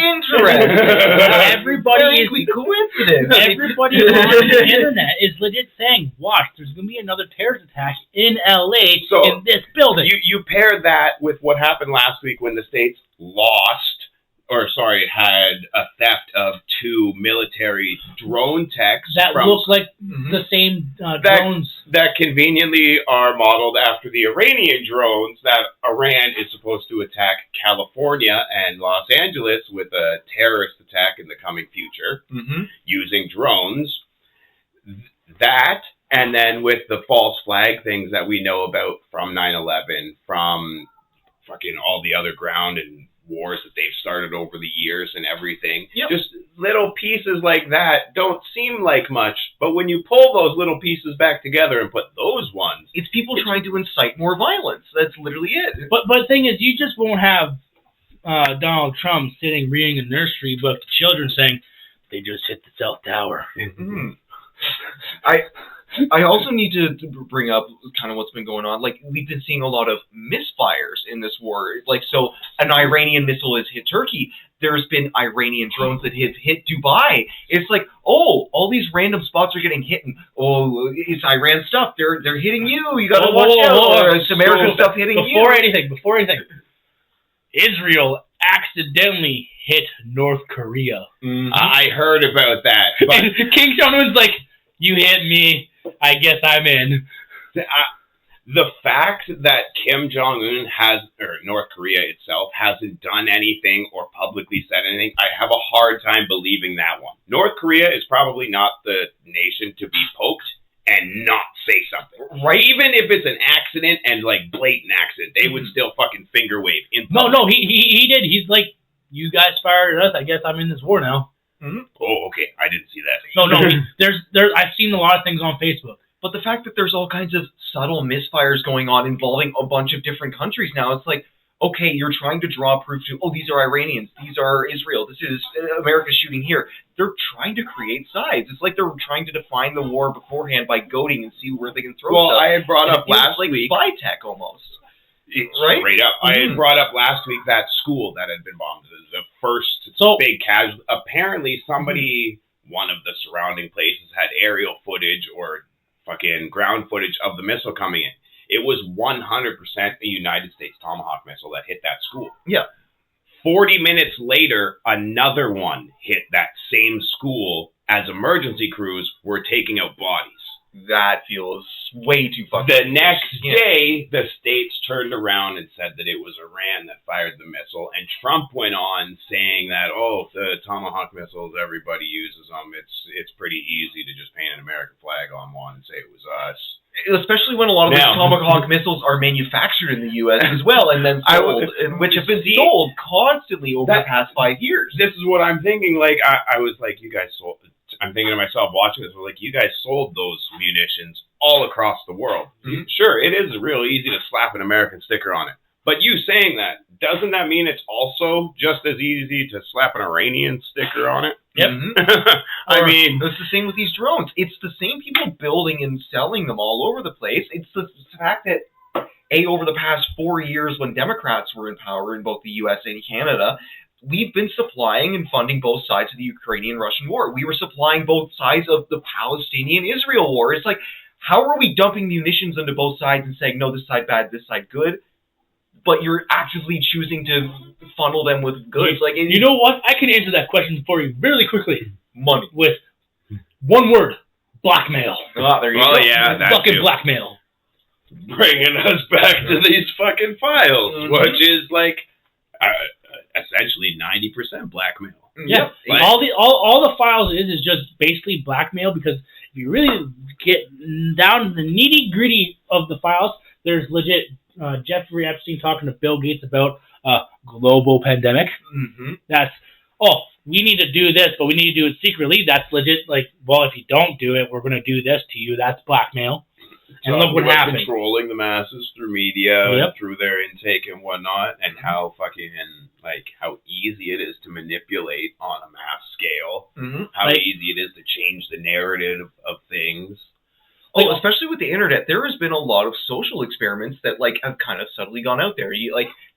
Speaker 2: everybody is coincidence.
Speaker 1: Everybody on the internet is legit saying, watch, there's going to be another terrorist attack in L.A. in this building.
Speaker 3: You pair that with what happened last week when the States had a theft of 2 military drone techs
Speaker 1: that look like the same drones
Speaker 3: that conveniently are modeled after the Iranian drones that Iran is supposed to attack California and Los Angeles with a terrorist attack in the coming future using drones. That, and then with the false flag things that we know about from 9/11, from fucking all the other ground and wars that they've started over the years and everything. Just little pieces like that don't seem like much, but when you pull those little pieces back together and put those ones...
Speaker 2: It's people trying to incite more violence. That's literally it.
Speaker 1: But the thing is, you just won't have Donald Trump sitting reading a nursery book to children saying, they just hit the South Tower.
Speaker 2: I also need to bring up kind of what's been going on. Like, we've been seeing a lot of misfires in this war. Like, so an Iranian missile has hit Turkey. There's been Iranian drones that have hit Dubai. It's like, oh, all these random spots are getting hit. And, oh, it's Iran stuff. They're hitting you. You got to watch out. Or it's American stuff hitting you.
Speaker 1: Before anything. Israel accidentally hit North Korea.
Speaker 3: I heard about that. But
Speaker 1: and King Jong-un's like, you hit me, I guess I'm in.
Speaker 3: The fact that Kim Jong-un or North Korea itself, hasn't done anything or publicly said anything, I have a hard time believing that one. North Korea is probably not the nation to be poked and not say something. Right? Even if it's an accident and like blatant accident, they would still fucking finger wave.
Speaker 1: No, he did. He's like, you guys fired us, I guess I'm in this war now.
Speaker 3: Oh, okay. I didn't see that.
Speaker 1: No. There's. I've seen a lot of things on Facebook.
Speaker 2: But the fact that there's all kinds of subtle misfires going on involving a bunch of different countries now, it's like, okay, you're trying to draw proof to, oh, these are Iranians, these are Israel, this is America shooting here. They're trying to create sides. It's like they're trying to define the war beforehand by goading and see where they can throw stuff.
Speaker 3: Well, I had brought up last week.
Speaker 2: Spy tech almost.
Speaker 3: Right? Straight up. I had brought up last week that school that had been bombed. The first big casualty. Apparently somebody, one of the surrounding places, had aerial footage or fucking ground footage of the missile coming in. it was 100% a United States Tomahawk missile that hit that school.
Speaker 2: Yeah.
Speaker 3: 40 minutes later, another one hit that same school as emergency crews were taking out bodies.
Speaker 2: That feels way too fucking...
Speaker 3: The next day, the states turned around and said that it was Iran that fired the missile, and Trump went on saying that, the Tomahawk missiles, everybody uses them. It's pretty easy to just paint an American flag on one and say it was us.
Speaker 2: Especially when a lot of these Tomahawk missiles are manufactured in the U.S. as well, and then sold, which have been sold constantly over the past 5 years.
Speaker 3: This is what I'm thinking. Like, I was like, you guys sold... I'm thinking to myself watching this, like, you guys sold those munitions all across the world. Mm-hmm. Sure, it is real easy to slap an American sticker on it. But you saying that, doesn't that mean it's also just as easy to slap an Iranian sticker on it?
Speaker 1: Yep.
Speaker 2: Mm-hmm. I mean, it's the same with these drones. It's the same people building and selling them all over the place. It's the fact that, over the past 4 years when Democrats were in power in both the U.S. and Canada, we've been supplying and funding both sides of the Ukrainian-Russian war. We were supplying both sides of the Palestinian-Israel war. It's like, how are we dumping munitions onto both sides and saying, no, this side bad, this side good? But you're actively choosing to funnel them with goods. Like,
Speaker 1: you know what? I can answer that question for you really quickly.
Speaker 2: Money.
Speaker 1: With one word. Blackmail.
Speaker 2: There you go.
Speaker 3: Yeah, that
Speaker 1: fucking
Speaker 3: too.
Speaker 1: Blackmail.
Speaker 3: Bringing us back to these fucking files, which is like... essentially 90% blackmail.
Speaker 1: Yeah,
Speaker 3: like,
Speaker 1: all the files is just basically blackmail, because if you really get down to the nitty gritty of the files, there's legit Jeffrey Epstein talking to Bill Gates about global pandemic.
Speaker 2: Mm-hmm.
Speaker 1: That's we need to do this, but we need to do it secretly. That's legit. Like, well, if you don't do it, we're going to do this to you. That's blackmail. And look what happened.
Speaker 3: Controlling the masses through media and through their intake and whatnot, and how how easy it is to manipulate on a mass scale.
Speaker 2: Mm-hmm.
Speaker 3: How easy it is to change the narrative of things.
Speaker 2: Oh, especially with the internet, there has been a lot of social experiments that have kind of subtly gone out there.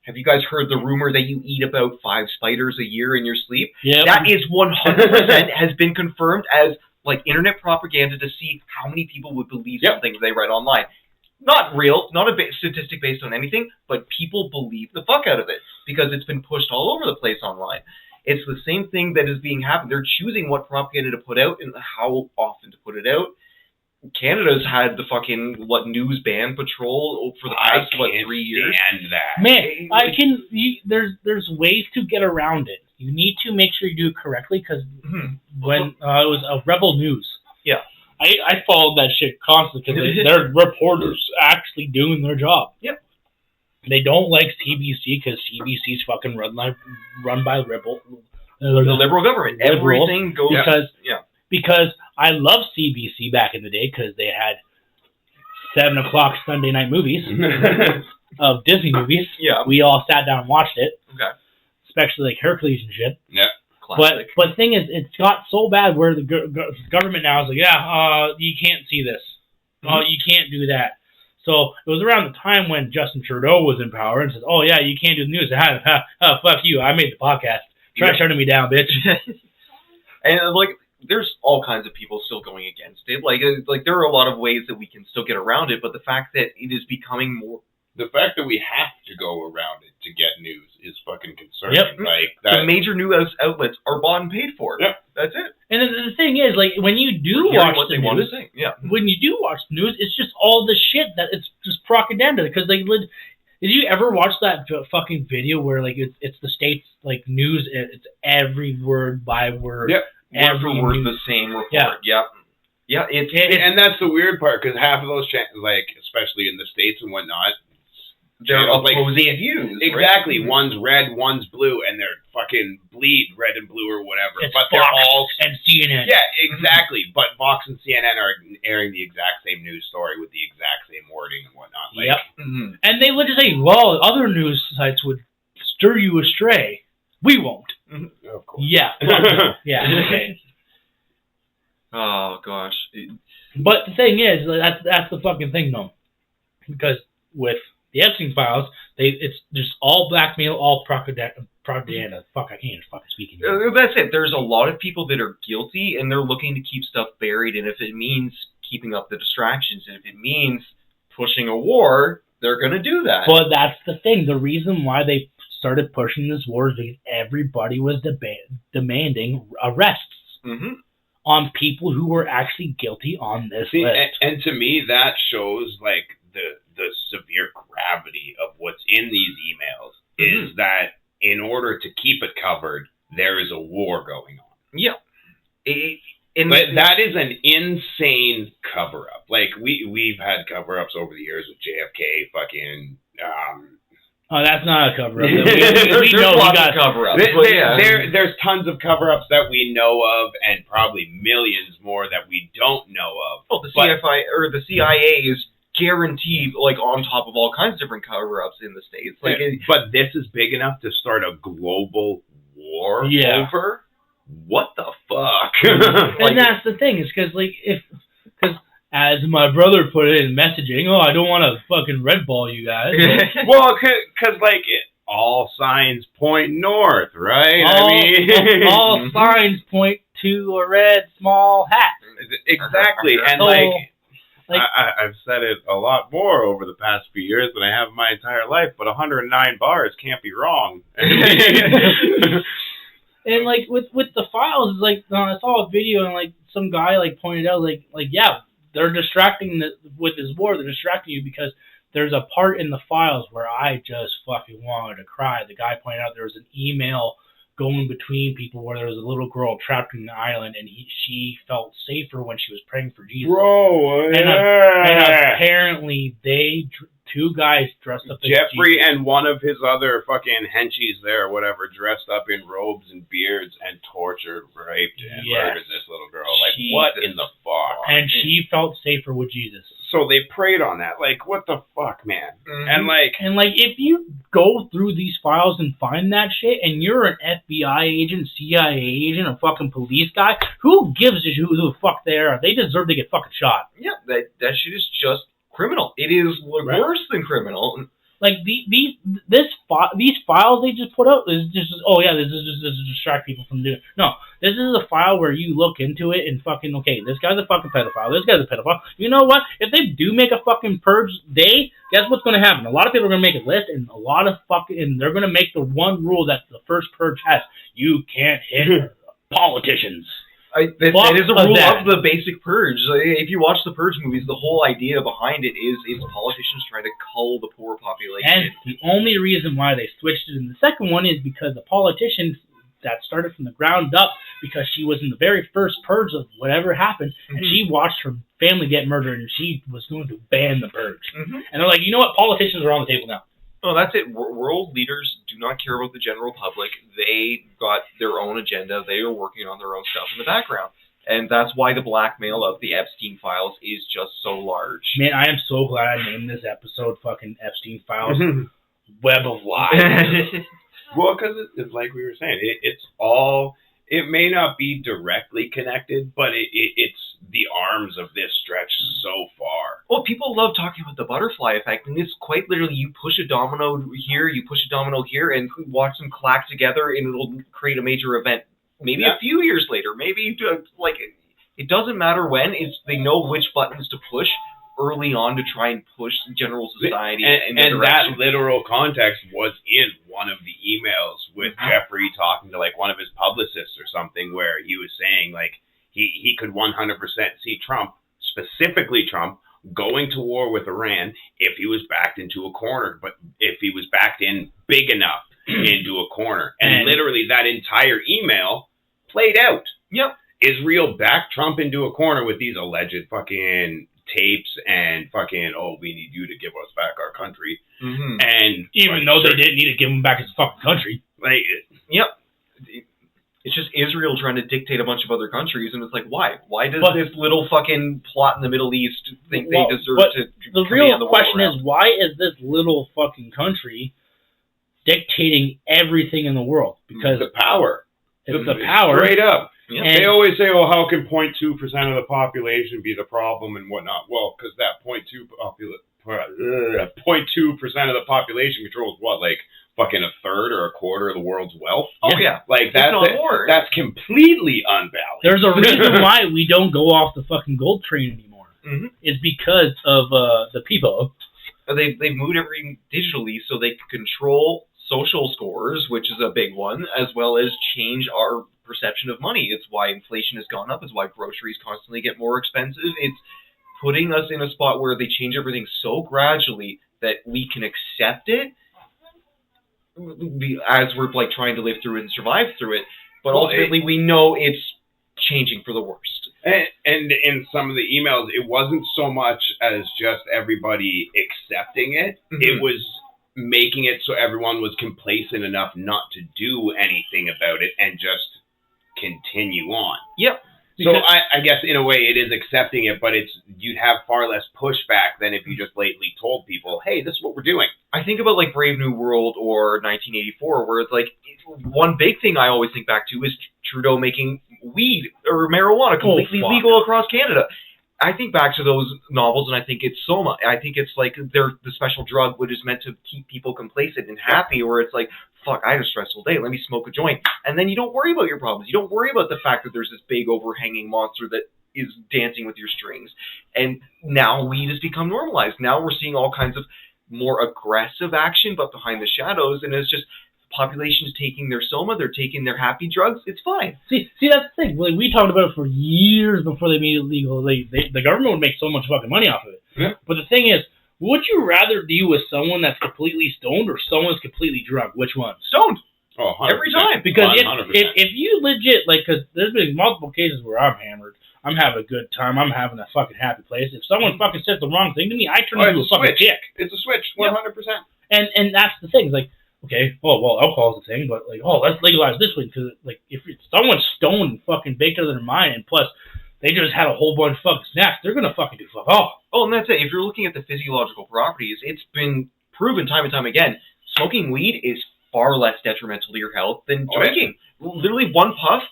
Speaker 2: Have you guys heard the rumor that you eat about 5 spiders a year in your sleep?
Speaker 1: Yeah.
Speaker 2: That is 100% has been confirmed as internet propaganda to see how many people would believe something they read online. Not real, not a statistic based on anything, but people believe the fuck out of it because it's been pushed all over the place online. It's the same thing that is being happened. They're choosing what propaganda to put out and how often to put it out. Canada's had the fucking news ban patrol for the past 3 years.
Speaker 3: Stand that.
Speaker 1: Man, there's ways to get around it. You need to make sure you do it correctly, because when it was Rebel News, I followed that shit constantly because they're reporters actually doing their job.
Speaker 2: Yep.
Speaker 1: They don't like CBC because CBC's fucking run by the
Speaker 2: liberal government. Everything goes
Speaker 1: because I loved CBC back in the day because they had 7 o'clock Sunday night movies of Disney movies.
Speaker 2: Yeah,
Speaker 1: we all sat down and watched it.
Speaker 2: Okay.
Speaker 1: Especially like Hercules and shit.
Speaker 3: Yeah.
Speaker 1: Classic. But the thing is, it's got so bad where the government now is like, you can't see this. You can't do that. So it was around the time when Justin Trudeau was in power and says, you can't do the news. Fuck you. I made the podcast. Try shutting me down, bitch.
Speaker 2: And there's all kinds of people still going against it. There are a lot of ways that we can still get around it, but the fact that it is becoming more...
Speaker 3: The fact that we have to go around it to get news is fucking concerning.
Speaker 1: Yep.
Speaker 2: The major news outlets are bought and paid for.
Speaker 3: Yep.
Speaker 2: That's it.
Speaker 1: And the thing is, when you do watch the news, when you do watch the news, it's just all the shit that it's just propaganda. Because did you ever watch that fucking video where it's the states news? It's every word by word.
Speaker 3: Yep.
Speaker 2: Word for word the same report. Yeah. Yeah.
Speaker 3: And that's the weird part, because half of those especially in the States and whatnot,
Speaker 2: they're opposing views.
Speaker 3: Exactly.
Speaker 2: Right?
Speaker 3: One's red, one's blue, and they're fucking bleed red and blue or whatever.
Speaker 1: It's
Speaker 3: but
Speaker 1: Fox
Speaker 3: they're all
Speaker 1: and CNN.
Speaker 3: Yeah, exactly. But Fox and CNN are airing the exact same news story with the exact same wording and whatnot.
Speaker 1: Yep. And they would just say, well, other news sites would stir you astray. We won't.
Speaker 3: Mm-hmm. Of course.
Speaker 1: Yeah. Yeah. Okay.
Speaker 2: Oh gosh.
Speaker 1: But the thing is, that's the fucking thing though, because with the Epstein files, it's just all blackmail, all propaganda. Fuck, I can't even fucking speak anymore.
Speaker 2: That's it. There's a lot of people that are guilty, and they're looking to keep stuff buried. And if it means keeping up the distractions, and if it means pushing a war, they're going to do that.
Speaker 1: But that's the thing. The reason why they started pushing this war is because everybody was demanding arrests on people who were actually guilty on this list.
Speaker 3: And to me, that shows like the severe gravity of what's in these emails is that in order to keep it covered, there is a war going on.
Speaker 2: Yeah.
Speaker 3: But that is an insane cover-up. Like, we've had cover-ups over the years with JFK, fucking...
Speaker 1: Oh, that's not a cover-up.
Speaker 2: We know we got cover-ups.
Speaker 3: There's tons of cover-ups that we know of, and probably millions more that we don't know of.
Speaker 2: Well, the CIA is guaranteed, like, on top of all kinds of different cover-ups in the States. Like,
Speaker 3: but this is big enough to start a global war over? What the fuck?
Speaker 1: And that's the thing, is because, like, because as my brother put it in messaging, I don't want to fucking red ball you guys.
Speaker 3: Well, because, like, all signs point north, right?
Speaker 1: All signs point to a red small hat.
Speaker 3: Exactly. And, I've said it a lot more over the past few years than I have in my entire life, but 109 bars can't be wrong.
Speaker 1: And, like, with the files, like, I saw a video and, like, some guy, like, pointed out, like yeah, they're distracting with this war. They're distracting you because there's a part in the files where I just fucking wanted to cry. The guy pointed out there was an email going between people where there was a little girl trapped in the island, and she felt safer when she was praying for Jesus.
Speaker 3: Bro,
Speaker 1: and apparently two guys dressed up as
Speaker 3: Jeffrey
Speaker 1: Jesus.
Speaker 3: And one of his other fucking henchies there, whatever, dressed up in robes and beards and tortured, raped, and murdered this little girl. Like, what in the fuck?
Speaker 1: And she felt safer with Jesus.
Speaker 3: So they preyed on that. Like, what the fuck, man? And
Speaker 1: like, if you go through these files and find that shit, and you're an FBI agent, CIA agent, a fucking police guy, who gives a shit who the fuck they are? They deserve to get fucking shot.
Speaker 2: Yeah, that shit is just criminal. It is worse than criminal.
Speaker 1: Like these files they just put out is just this is to distract people from doing it. No, this is a file where you look into it and fucking this guy's a fucking pedophile. This guy's a pedophile. You know what? If they do make a fucking purge day, guess what's going to happen? A lot of people are going to make a list, and and they're going to make the one rule that the first purge has: you can't hit politicians.
Speaker 2: That is a rule of the basic purge. If you watch the Purge movies, the whole idea behind it is politicians trying to cull the poor population.
Speaker 1: And the only reason why they switched it in the second one is because the politicians that started from the ground up, because she was in the very first purge of whatever happened, and she watched her family get murdered, and she was going to ban the purge. And they're like, you know what? Politicians are on the table now.
Speaker 2: Oh, that's it. World leaders do not care about the general public. They got their own agenda. They are working on their own stuff in the background. And that's why the blackmail of the Epstein files is just so large.
Speaker 1: Man, I am so glad I named this episode fucking Epstein Files Web of Lies.
Speaker 3: Well, because it's like we were saying, it's all... It may not be directly connected, but it's the arms of this stretch so far.
Speaker 2: Well, people love talking about the butterfly effect, and it's quite literally you push a domino here, you push a domino here, and watch them clack together, and it'll create a major event. Maybe a few years later, maybe it doesn't matter when. They know which buttons to push early on to try and push general society in the direction.
Speaker 3: That literal context was in one of the emails with Jeffrey talking to like one of his publicists or something, where he was saying like he could 100% see Trump, specifically Trump, going to war with Iran if he was backed into a corner, but if he was backed in big enough into a corner. And literally that entire email played out.
Speaker 2: Yep.
Speaker 3: Israel backed Trump into a corner with these alleged fucking tapes and fucking, we need you to give us back our country. And
Speaker 1: even though they didn't need to give him back his fucking country.
Speaker 3: Like,
Speaker 2: yep. It's just Israel trying to dictate a bunch of other countries, and it's like, why? Why does this little fucking plot in the Middle East think they deserve to
Speaker 1: the real question is, why is this little fucking country dictating everything in the world? Because
Speaker 3: the power.
Speaker 1: It's the power.
Speaker 3: Straight up.
Speaker 2: Yeah.
Speaker 3: They always say, how can 0.2% of the population be the problem and whatnot? Well, because that 0.2% of the population controls what, like fucking a third or a quarter of the world's wealth?
Speaker 2: Oh yeah,
Speaker 3: like that's completely unbalanced.
Speaker 1: There's a reason why we don't go off the fucking gold train anymore. It's because of the people.
Speaker 2: They've moved everything digitally so they can control social scores, which is a big one, as well as change our perception of money. It's why inflation has gone up. It's why groceries constantly get more expensive. It's putting us in a spot where they change everything so gradually that we can accept it as we're like trying to live through it and survive through it. But ultimately, we know it's changing for the worst.
Speaker 3: And in some of the emails, it wasn't so much as just everybody accepting it. It was making it so everyone was complacent enough not to do anything about it and just continue on.
Speaker 2: Yep.
Speaker 3: So I guess in a way it is accepting it, but you'd have far less pushback than if you just blatantly told people, hey, this is what we're doing.
Speaker 2: I think about like Brave New World or 1984, where it's like one big thing I always think back to is Trudeau making weed or marijuana completely legal across Canada. I think back to those novels, and I think it's Soma. I think it's like the special drug which is meant to keep people complacent and happy, where it's like, fuck, I had a stressful day, let me smoke a joint. And then you don't worry about your problems. You don't worry about the fact that there's this big overhanging monster that is dancing with your strings. And now weed has become normalized. Now we're seeing all kinds of more aggressive action, but behind the shadows, and it's just population is taking their Soma, they're taking their happy drugs, it's fine.
Speaker 1: See, that's the thing. Like, we talked about it for years before they made it legal. The government would make so much fucking money off of it.
Speaker 3: Yeah.
Speaker 1: But the thing is, would you rather deal with someone that's completely stoned or someone that's completely drunk? Which one?
Speaker 2: Stoned.
Speaker 3: Oh, 100%.
Speaker 1: Every time. Because if you legit, like, because there's been multiple cases where I'm hammered, I'm having a good time, I'm having a fucking happy place. If someone fucking says the wrong thing to me, I turn into a fucking dick.
Speaker 3: It's a switch, 100%.
Speaker 1: Yep. And that's the thing. It's like, okay, well, alcohol's the thing, but like, let's legalize this way, because like, if someone's stoned and fucking baked out of their mind, and plus they just had a whole bunch of fucking snacks, they're gonna fucking do fuck all.
Speaker 2: Oh, and that's it. If you're looking at the physiological properties, it's been proven time and time again, smoking weed is far less detrimental to your health than drinking. Literally, one puff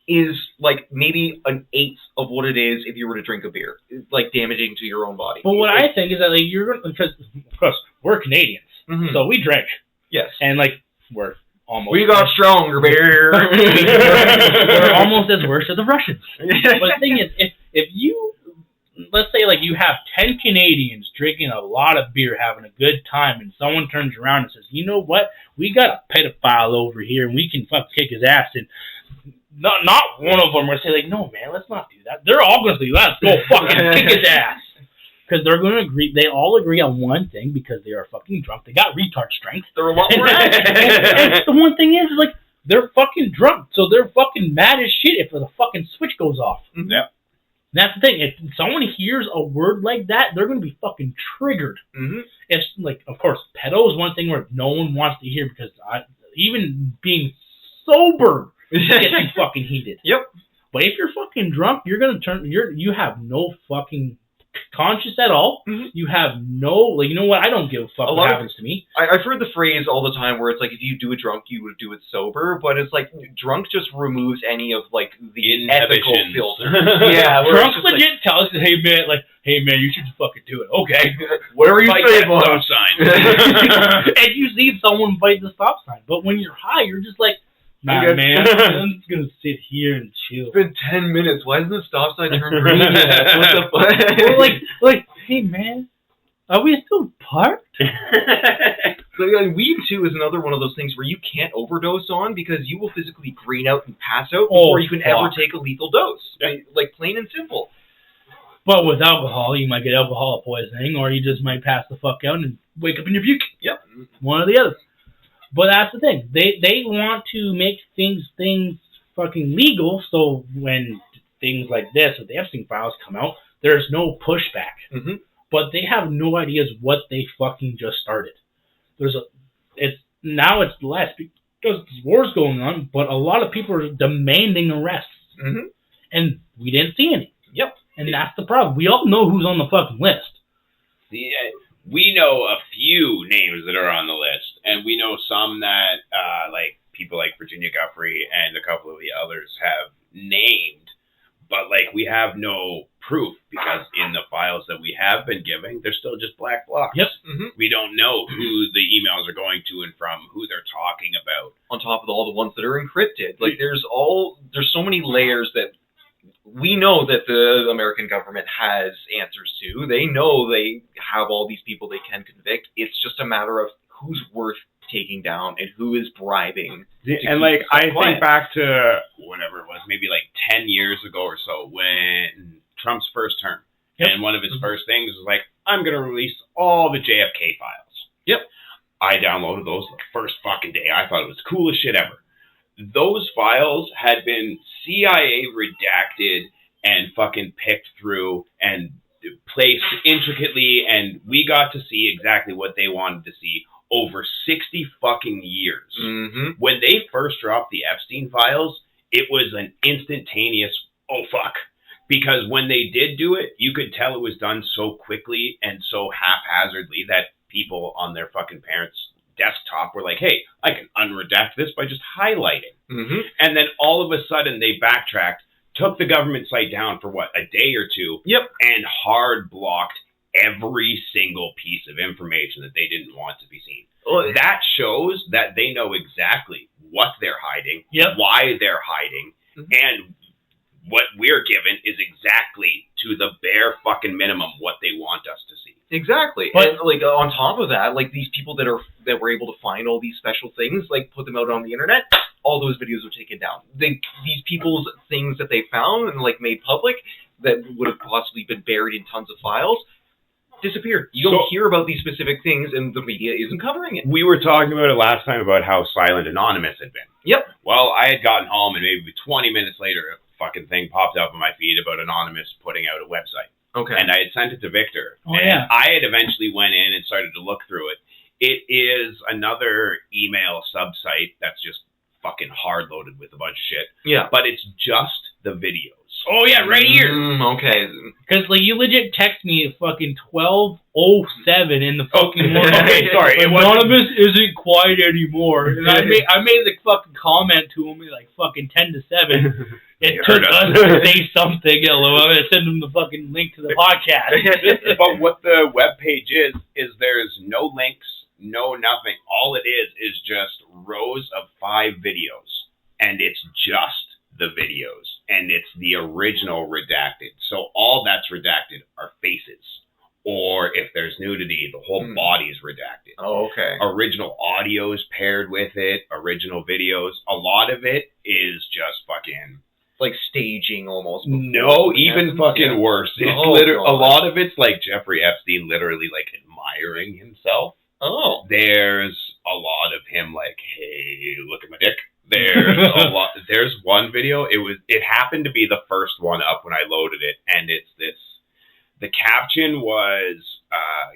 Speaker 2: is like maybe an eighth of what it is if you were to drink a beer. It's like damaging to your own body.
Speaker 1: But what I think is that like because of course we're Canadians, so we drink. Yes. And like we're almost.
Speaker 2: We got stronger beer.
Speaker 1: We're almost as worse as the Russians. But the thing is, if you, let's say like you have 10 Canadians drinking a lot of beer, having a good time, and someone turns around and says, you know what, we got a pedophile over here and we can fuck kick his ass, and not one of them will say like, no man, let's not do that. They're all going to say, let's go fucking kick his ass. Because they're going to agree, they all agree on one thing, because they are fucking drunk. They got retard strength. They're a lot more and the one thing is, like, they're fucking drunk, so they're fucking mad as shit if the fucking switch goes off.
Speaker 3: Mm-hmm. Yeah.
Speaker 1: That's the thing. If someone hears a word like that, they're going to be fucking triggered. Mm-hmm. If, like, of course, pedo is one thing where no one wants to hear, because even being sober gets you fucking heated. Yep. But if you're fucking drunk, you're going to you have no fucking conscious at all. Mm-hmm. You have no, like, you know what, I don't give a fuck what happens to me.
Speaker 2: I've heard the phrase all the time where it's like, if you do it drunk, you would do it sober, but it's like, drunk just removes any of, like, the ethical filter. Yeah.
Speaker 1: Drunk legit tells you, hey man, you should just fucking do it. Okay. Where are you saying stop sign? And you see someone bite the stop sign. But when you're high, you're just like, nah, man, I'm just going to sit here and chill.
Speaker 2: It's been 10 minutes. Why doesn't the stop sign turn green yet? What the fuck?
Speaker 1: Or like, hey, man, are we still parked?
Speaker 2: Weed, too, is another one of those things where you can't overdose on, because you will physically green out and pass out before you can ever take a lethal dose. Yeah. Like, plain and simple.
Speaker 1: But with alcohol, you might get alcohol poisoning, or you just might pass the fuck out and wake up in your puke. Yep. One or the other. But that's the thing. They want to make things fucking legal, so when things like this, with the Epstein files come out, there's no pushback. Mm-hmm. But they have no ideas what they fucking just started. It's less because there's wars going on, but a lot of people are demanding arrests. Mm-hmm. And we didn't see any. Yep. And that's the problem. We all know who's on the fucking list.
Speaker 3: We know a few names that are on the list, and we know some that, like, people like Virginia Guffrey and a couple of the others have named, but, like, we have no proof, because in the files that we have been giving, they're still just black blocks. Yep. Mm-hmm. We don't know who the emails are going to and from, who they're talking about.
Speaker 2: On top of all the ones that are encrypted. Like, there's so many layers that we know that the American government has answers to. They know they have all these people they can convict. It's just a matter of who's worth taking down and who is bribing.
Speaker 3: And like, I think back to whatever it was, maybe like 10 years ago or so, when Trump's first term, and one of his first things was like, I'm going to release all the JFK files.
Speaker 2: Yep.
Speaker 3: I downloaded those the first fucking day. I thought it was the coolest shit ever. Those files had been CIA redacted and fucking picked through and placed intricately, and we got to see exactly what they wanted to see over 60 fucking years.
Speaker 2: Mm-hmm.
Speaker 3: When they first dropped the Epstein files, it was an instantaneous, oh fuck. Because when they did do it, you could tell it was done so quickly and so haphazardly that people on their fucking parents' desktop were like, hey, I can unredact this by just highlighting.
Speaker 2: Mm-hmm.
Speaker 3: And then all of a sudden they backtracked, took the government site down for what, a day or two, and hard blocked every single piece of information that they didn't want to be seen.
Speaker 2: Well,
Speaker 3: that shows that they know exactly what they're hiding, why they're hiding, and what we're given is exactly to the bare fucking minimum what they want us to see.
Speaker 2: Exactly. But, and like on top of that, like these people that were able to find all these special things, like put them out on the internet, all those videos were taken down. These people's things that they found and like made public that would have possibly been buried in tons of files disappeared. You don't hear about these specific things, and the media isn't covering it.
Speaker 3: We were talking about it last time about how silent Anonymous had been.
Speaker 2: Yep.
Speaker 3: Well, I had gotten home, and maybe 20 minutes later, a fucking thing popped up on my feed about Anonymous putting out a website.
Speaker 2: Okay.
Speaker 3: And I had sent it to Victor.
Speaker 1: Oh,
Speaker 3: and I had eventually went in and started to look through it. It is another email sub-site that's just fucking hard-loaded with a bunch of shit.
Speaker 2: Yeah.
Speaker 3: But it's just the videos.
Speaker 1: Oh, yeah, right here.
Speaker 2: Okay.
Speaker 1: Because, like, you legit text me at fucking 12:07 in the fucking morning.
Speaker 3: Okay, sorry.
Speaker 1: Anonymous isn't quiet anymore. And I made the fucking comment to him at, like, fucking 10 to 7. It took us to say something. I'm going to send him the fucking link to the podcast.
Speaker 3: But what the webpage is there's no links, no nothing. All it is just rows of 5 videos. And it's just the videos. And it's the original redacted. So all that's redacted are faces. Or if there's nudity, the whole body's redacted.
Speaker 2: Oh, okay.
Speaker 3: Original audios paired with it, original videos. A lot of it is just fucking...
Speaker 2: like staging almost.
Speaker 3: No, even fucking worse. It's a lot of it's like Jeffrey Epstein literally like admiring himself.
Speaker 2: Oh.
Speaker 3: There's a lot of him like, hey, look at my dick. There's a lot. There's one video. It happened to be the first one up when I loaded it, and it's this. The caption was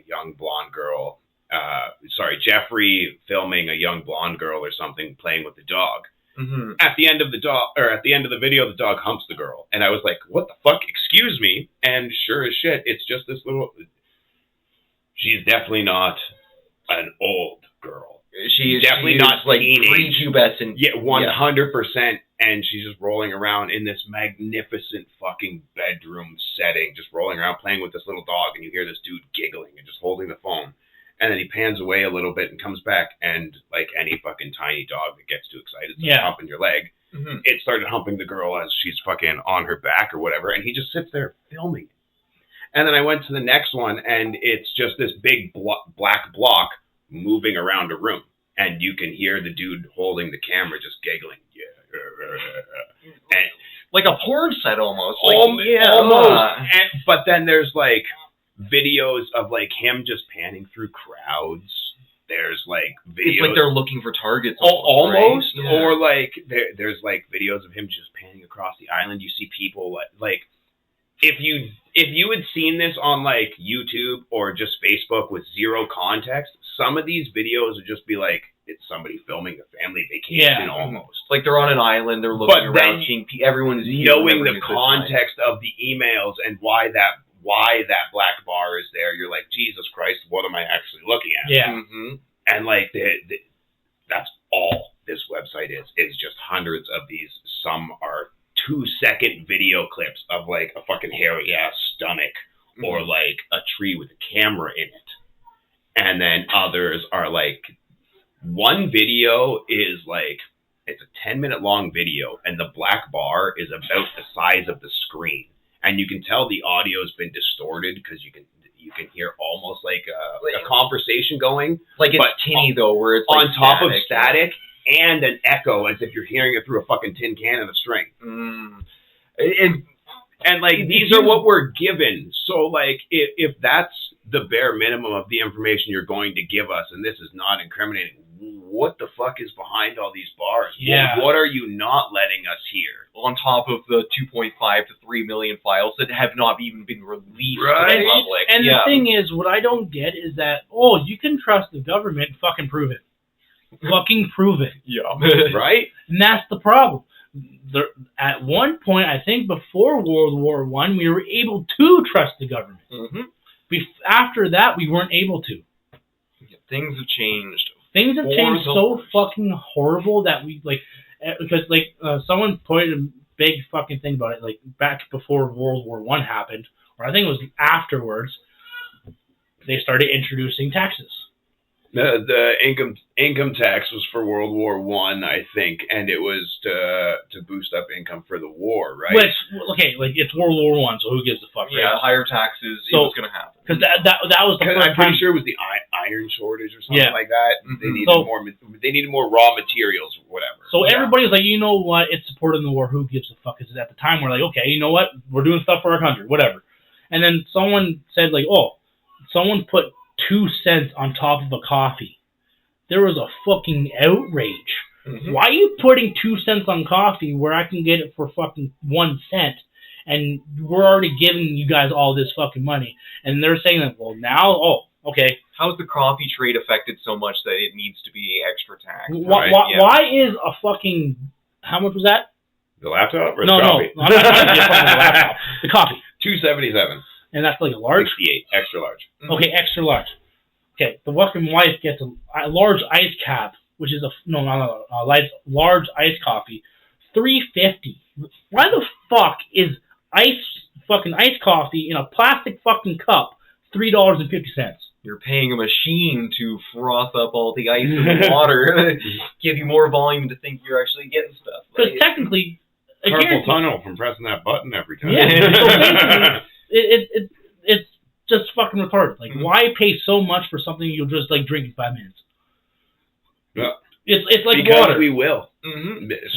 Speaker 3: young blonde girl. Jeffrey filming a young blonde girl or something playing with the dog.
Speaker 2: Mm-hmm.
Speaker 3: At the end of the video, the dog humps the girl, and I was like, "What the fuck? Excuse me!" And sure as shit, it's just this little. She's definitely not an old girl.
Speaker 2: She's
Speaker 3: definitely not
Speaker 2: like
Speaker 3: teenage.
Speaker 2: prepubescent.
Speaker 3: Yeah, 100%. And she's just rolling around in this magnificent fucking bedroom setting, just rolling around playing with this little dog, and you hear this dude giggling and just holding the phone. And then he pans away a little bit and comes back, and like any fucking tiny dog that gets too excited, starts humping your leg.
Speaker 2: Mm-hmm.
Speaker 3: It started humping the girl as she's fucking on her back or whatever, and he just sits there filming it. And then I went to the next one, and it's just this big black block moving around a room, and you can hear the dude holding the camera just giggling. And
Speaker 2: like a porn set almost.
Speaker 3: Almost. But then there's like videos of like him just panning through crowds. There's like videos.
Speaker 2: It's like they're looking for targets.
Speaker 3: Almost.
Speaker 2: Right? Yeah.
Speaker 3: Or like there's like videos of him just panning across the island. You see people like if you had seen this on like YouTube or just Facebook with zero context, some of these videos would just be like, it's somebody filming a family vacation almost.
Speaker 2: Like they're on an island, they're looking around, seeing everyone is
Speaker 3: knowing the context of the emails and why that black bar is there. You're like, Jesus Christ, what am I actually looking at?
Speaker 1: Yeah.
Speaker 2: Mm-hmm.
Speaker 3: And like that's all this website is. It's just hundreds of these. Some are 2-second video clips of like a fucking hairy ass stomach or like a tree with a camera in it. And then others are like, one video is like it's a 10-minute long video, and the black bar is about the size of the screen, and you can tell the audio's been distorted because you can hear almost like a conversation going,
Speaker 2: like it's tinny though, where it's like
Speaker 3: on top of static and an echo, as if you're hearing it through a fucking tin can and a string. And like, these are what we're given. So like, if that's the bare minimum of the information you're going to give us, and this is not incriminating, what the fuck is behind all these bars?
Speaker 1: Yeah.
Speaker 3: What are you not letting us hear?
Speaker 2: On top of the 2.5 to 3 million files that have not even been released
Speaker 3: Right.
Speaker 2: to the public.
Speaker 1: And the thing is, what I don't get is that, you can trust the government, fucking prove it. Fucking prove it.
Speaker 2: Yeah.
Speaker 3: Right?
Speaker 1: And that's the problem. At one point, I think before World War I, we were able to trust the government. After that, we weren't able to.
Speaker 2: Things have changed.
Speaker 1: Things have changed so fucking horrible that we, like, because, like, someone pointed a big fucking thing about it, like, back before World War I happened, or I think it was afterwards, they started introducing taxes.
Speaker 3: The income tax was for World War I think, and it was to boost up income for the war, right?
Speaker 1: Which, okay, like, it's World War I, so who gives a fuck, right?
Speaker 2: Yeah, higher taxes, it was going to happen.
Speaker 1: Because that was the first
Speaker 3: I'm pretty sure it was the iron shortage or something like that. They needed more raw materials or whatever.
Speaker 1: So everybody's like, you know what? It's supporting the war. Who gives a fuck? Because at the time we're like, okay, you know what? We're doing stuff for our country, whatever. And then someone said like, someone put 2 cents on top of a coffee. There was a fucking outrage. Why are you putting 2 cents on coffee where I can get it for fucking 1 cent? And we're already giving you guys all this fucking money. And they're saying that, well, now, okay.
Speaker 2: How's the coffee trade affected so much that it needs to be extra taxed?
Speaker 1: Why is a fucking, how much was that?
Speaker 3: The laptop or
Speaker 1: the coffee? No, I'm not trying to get fucking the laptop. The coffee.
Speaker 3: $2.77.
Speaker 1: And that's like a large?
Speaker 3: 68, extra large.
Speaker 1: Okay, extra large. Okay, the fucking wife gets a large ice cap, which is large iced coffee, $3.50. Why the fuck is iced coffee in a plastic fucking cup $3.50?
Speaker 2: You're paying a machine to froth up all the ice in the water, give you more volume to think you're actually getting stuff.
Speaker 1: Because technically,
Speaker 3: carpal tunnel from pressing that button every time.
Speaker 1: Yeah, so basically, it's just fucking retarded. Like, why pay so much for something you'll just like drink in 5 minutes?
Speaker 3: Yeah.
Speaker 1: It's like
Speaker 3: because
Speaker 1: water.
Speaker 3: We will.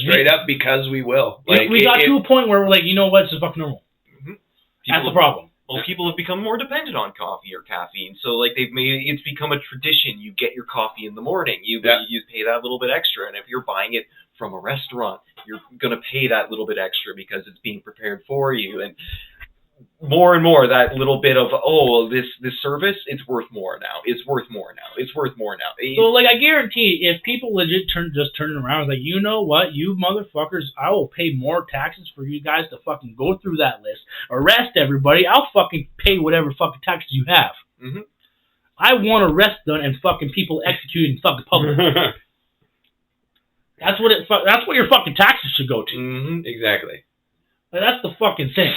Speaker 3: Straight up, because we will.
Speaker 1: Like, we got to a point where we're like, you know what? It's just fucking normal. That's the problem.
Speaker 2: Well, people have become more dependent on coffee or caffeine, so like it's become a tradition. You get your coffee in the morning. You pay that little bit extra, and if you're buying it from a restaurant, you're gonna pay that little bit extra because it's being prepared for you. And more and more, that little bit of this service, it's worth more now. It's worth more now. It's worth more now.
Speaker 1: So like, I guarantee, if people legit turn it around, like, you know what, you motherfuckers, I will pay more taxes for you guys to fucking go through that list, arrest everybody. I'll fucking pay whatever fucking taxes you have. I want arrests done and fucking people executed in fucking public. That's what your fucking taxes should go to.
Speaker 3: Exactly.
Speaker 1: Like, that's the fucking thing.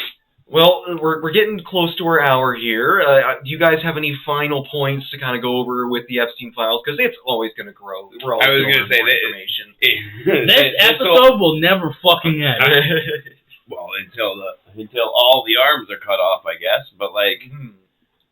Speaker 2: Well, we're getting close to our hour here. Do you guys have any final points to kind of go over with the Epstein files? Because it's always going to grow. We're always going to say information.
Speaker 1: This episode will never fucking end.
Speaker 3: Well, until all the arms are cut off, I guess. But like,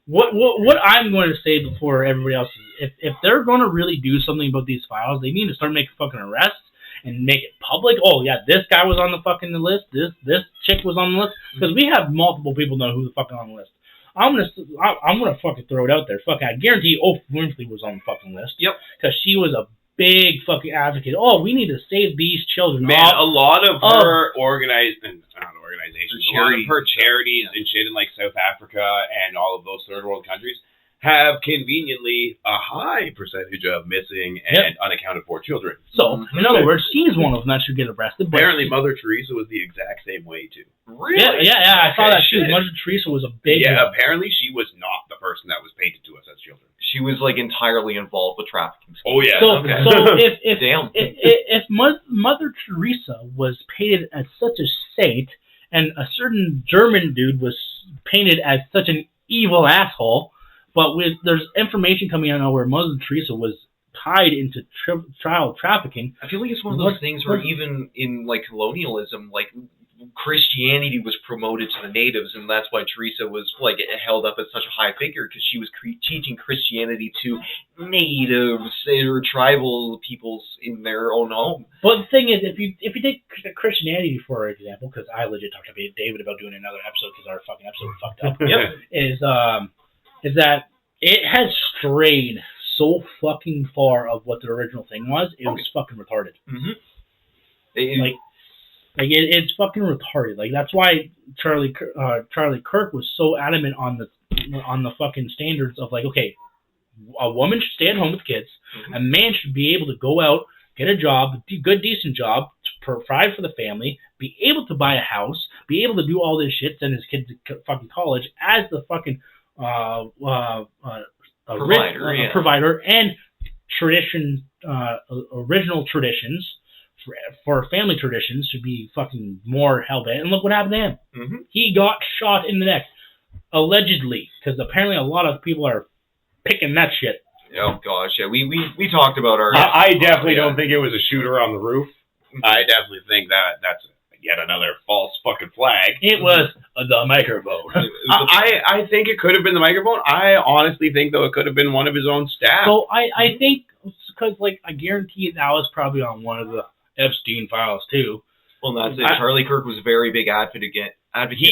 Speaker 1: what I'm going to say before everybody else is, if they're going to really do something about these files, they need to start making fucking arrests and make it public. Oh yeah, this guy was on the fucking list. This chick was on the list, because we have multiple people know who the fuck is on the list. I'm gonna fucking throw it out there. Fuck, I guarantee Oprah Winfrey was on the fucking list.
Speaker 2: Yep.
Speaker 1: Because she was a big fucking advocate. Oh, we need to save these children.
Speaker 3: Man, a lot of her organizations, a lot of her charities and shit in like South Africa and all of those third world countries have conveniently a high percentage of missing and unaccounted for children.
Speaker 1: So, in other words, she's one of them that should get arrested.
Speaker 3: Apparently, Mother Teresa was the exact same way, too.
Speaker 2: Really?
Speaker 1: Yeah, I saw that too. Mother Teresa was a big one.
Speaker 3: Apparently she was not the person that was painted to us as children.
Speaker 2: She was, like, entirely involved with trafficking.
Speaker 3: Oh, yeah.
Speaker 1: So if Mother Teresa was painted as such a saint, and a certain German dude was painted as such an evil asshole, but there's information coming out now where Mother Teresa was tied into child trafficking.
Speaker 2: I feel like it's one of those things where even in like colonialism, like Christianity was promoted to the natives, and that's why Teresa was like held up as such a high figure, because she was teaching Christianity to natives or tribal peoples in their own home.
Speaker 1: But the thing is, if you take Christianity for example, because I legit talked to David about doing another episode because our fucking episode was fucked up. Is that it has strayed so fucking far of what the original thing was. It was fucking retarded. It's fucking retarded. Like, that's why Charlie Kirk was so adamant on the fucking standards of, like, okay, a woman should stay at home with kids, a man should be able to go out, get a job, good decent job, provide for the family, be able to buy a house, be able to do all this shit, send his kids to fucking college as the fucking provider, and original traditions. For family traditions to be fucking more hell-bent. And look what happened to him. He got shot in the neck. Allegedly. Because apparently a lot of people are picking that shit.
Speaker 2: Oh, gosh. Yeah, we talked about our...
Speaker 3: I definitely don't think it was a shooter on the roof. I definitely think that's yet another false fucking flag.
Speaker 1: It was the microphone.
Speaker 3: I think it could have been the microphone. I honestly think, though, it could have been one of his own staff.
Speaker 1: So I think... Because, like, I guarantee that was probably on one of the Epstein files too.
Speaker 2: Well, that's it. Charlie Kirk was a very big advocate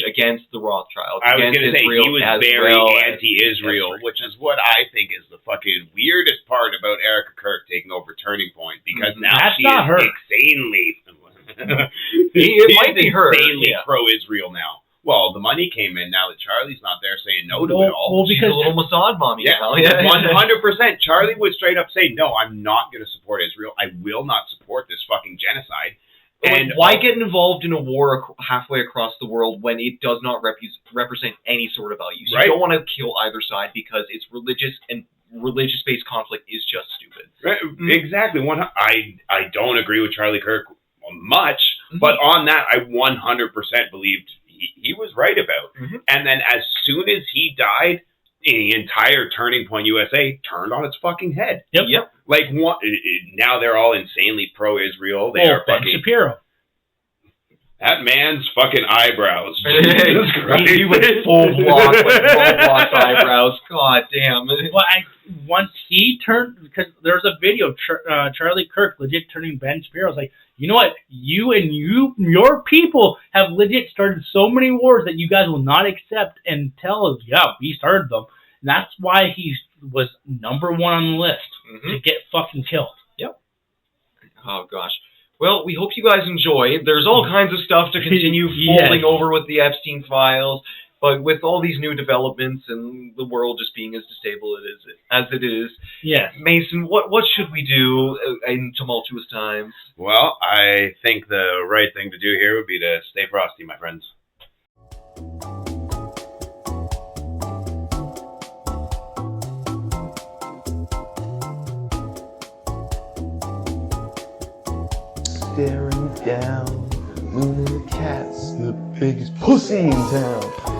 Speaker 2: against the Rothschilds.
Speaker 3: I was going to say, he was very anti-Israel, which is what I think is the fucking weirdest part about Erica Kirk taking over Turning Point, because now she is insanely...
Speaker 2: it might be her.
Speaker 3: Insanely pro-Israel now. Well, the money came in now that Charlie's not there saying no to it all.
Speaker 2: Well, because she's a little Mossad mommy.
Speaker 3: Yeah, 100%. Charlie would straight up say, no, I'm not going to support Israel. I will not support this fucking genocide.
Speaker 2: And why get involved in a war halfway across the world when it does not represent any sort of values? You don't want to kill either side because it's religious, and religious-based conflict is just stupid.
Speaker 3: Right. Exactly. I don't agree with Charlie Kirk much, but on that, I 100% believed he was right about. And then as soon as he died, the entire Turning Point USA turned on its fucking head.
Speaker 1: Yep.
Speaker 3: Like, now they're all insanely pro-Israel. They are
Speaker 1: Ben
Speaker 3: fucking...
Speaker 1: Shapiro.
Speaker 3: That man's fucking eyebrows.
Speaker 2: He was full block eyebrows. God damn.
Speaker 1: Well, once he turned, because there's a video, Charlie Kirk legit turning Ben Shapiro. I was like, you know what? Your people have legit started so many wars that you guys will not accept and tell us, yeah, we started them. And that's why he was number one on the list to get fucking killed.
Speaker 2: Yep. Oh, gosh. Well, we hope you guys enjoy. There's all kinds of stuff to continue folding over with the Epstein files, but with all these new developments and the world just being as stable as it is, Mason, what should we do in tumultuous times?
Speaker 3: Well, I think the right thing to do here would be to stay frosty, my friends.
Speaker 5: Staring down, the cat's the biggest pussy in town.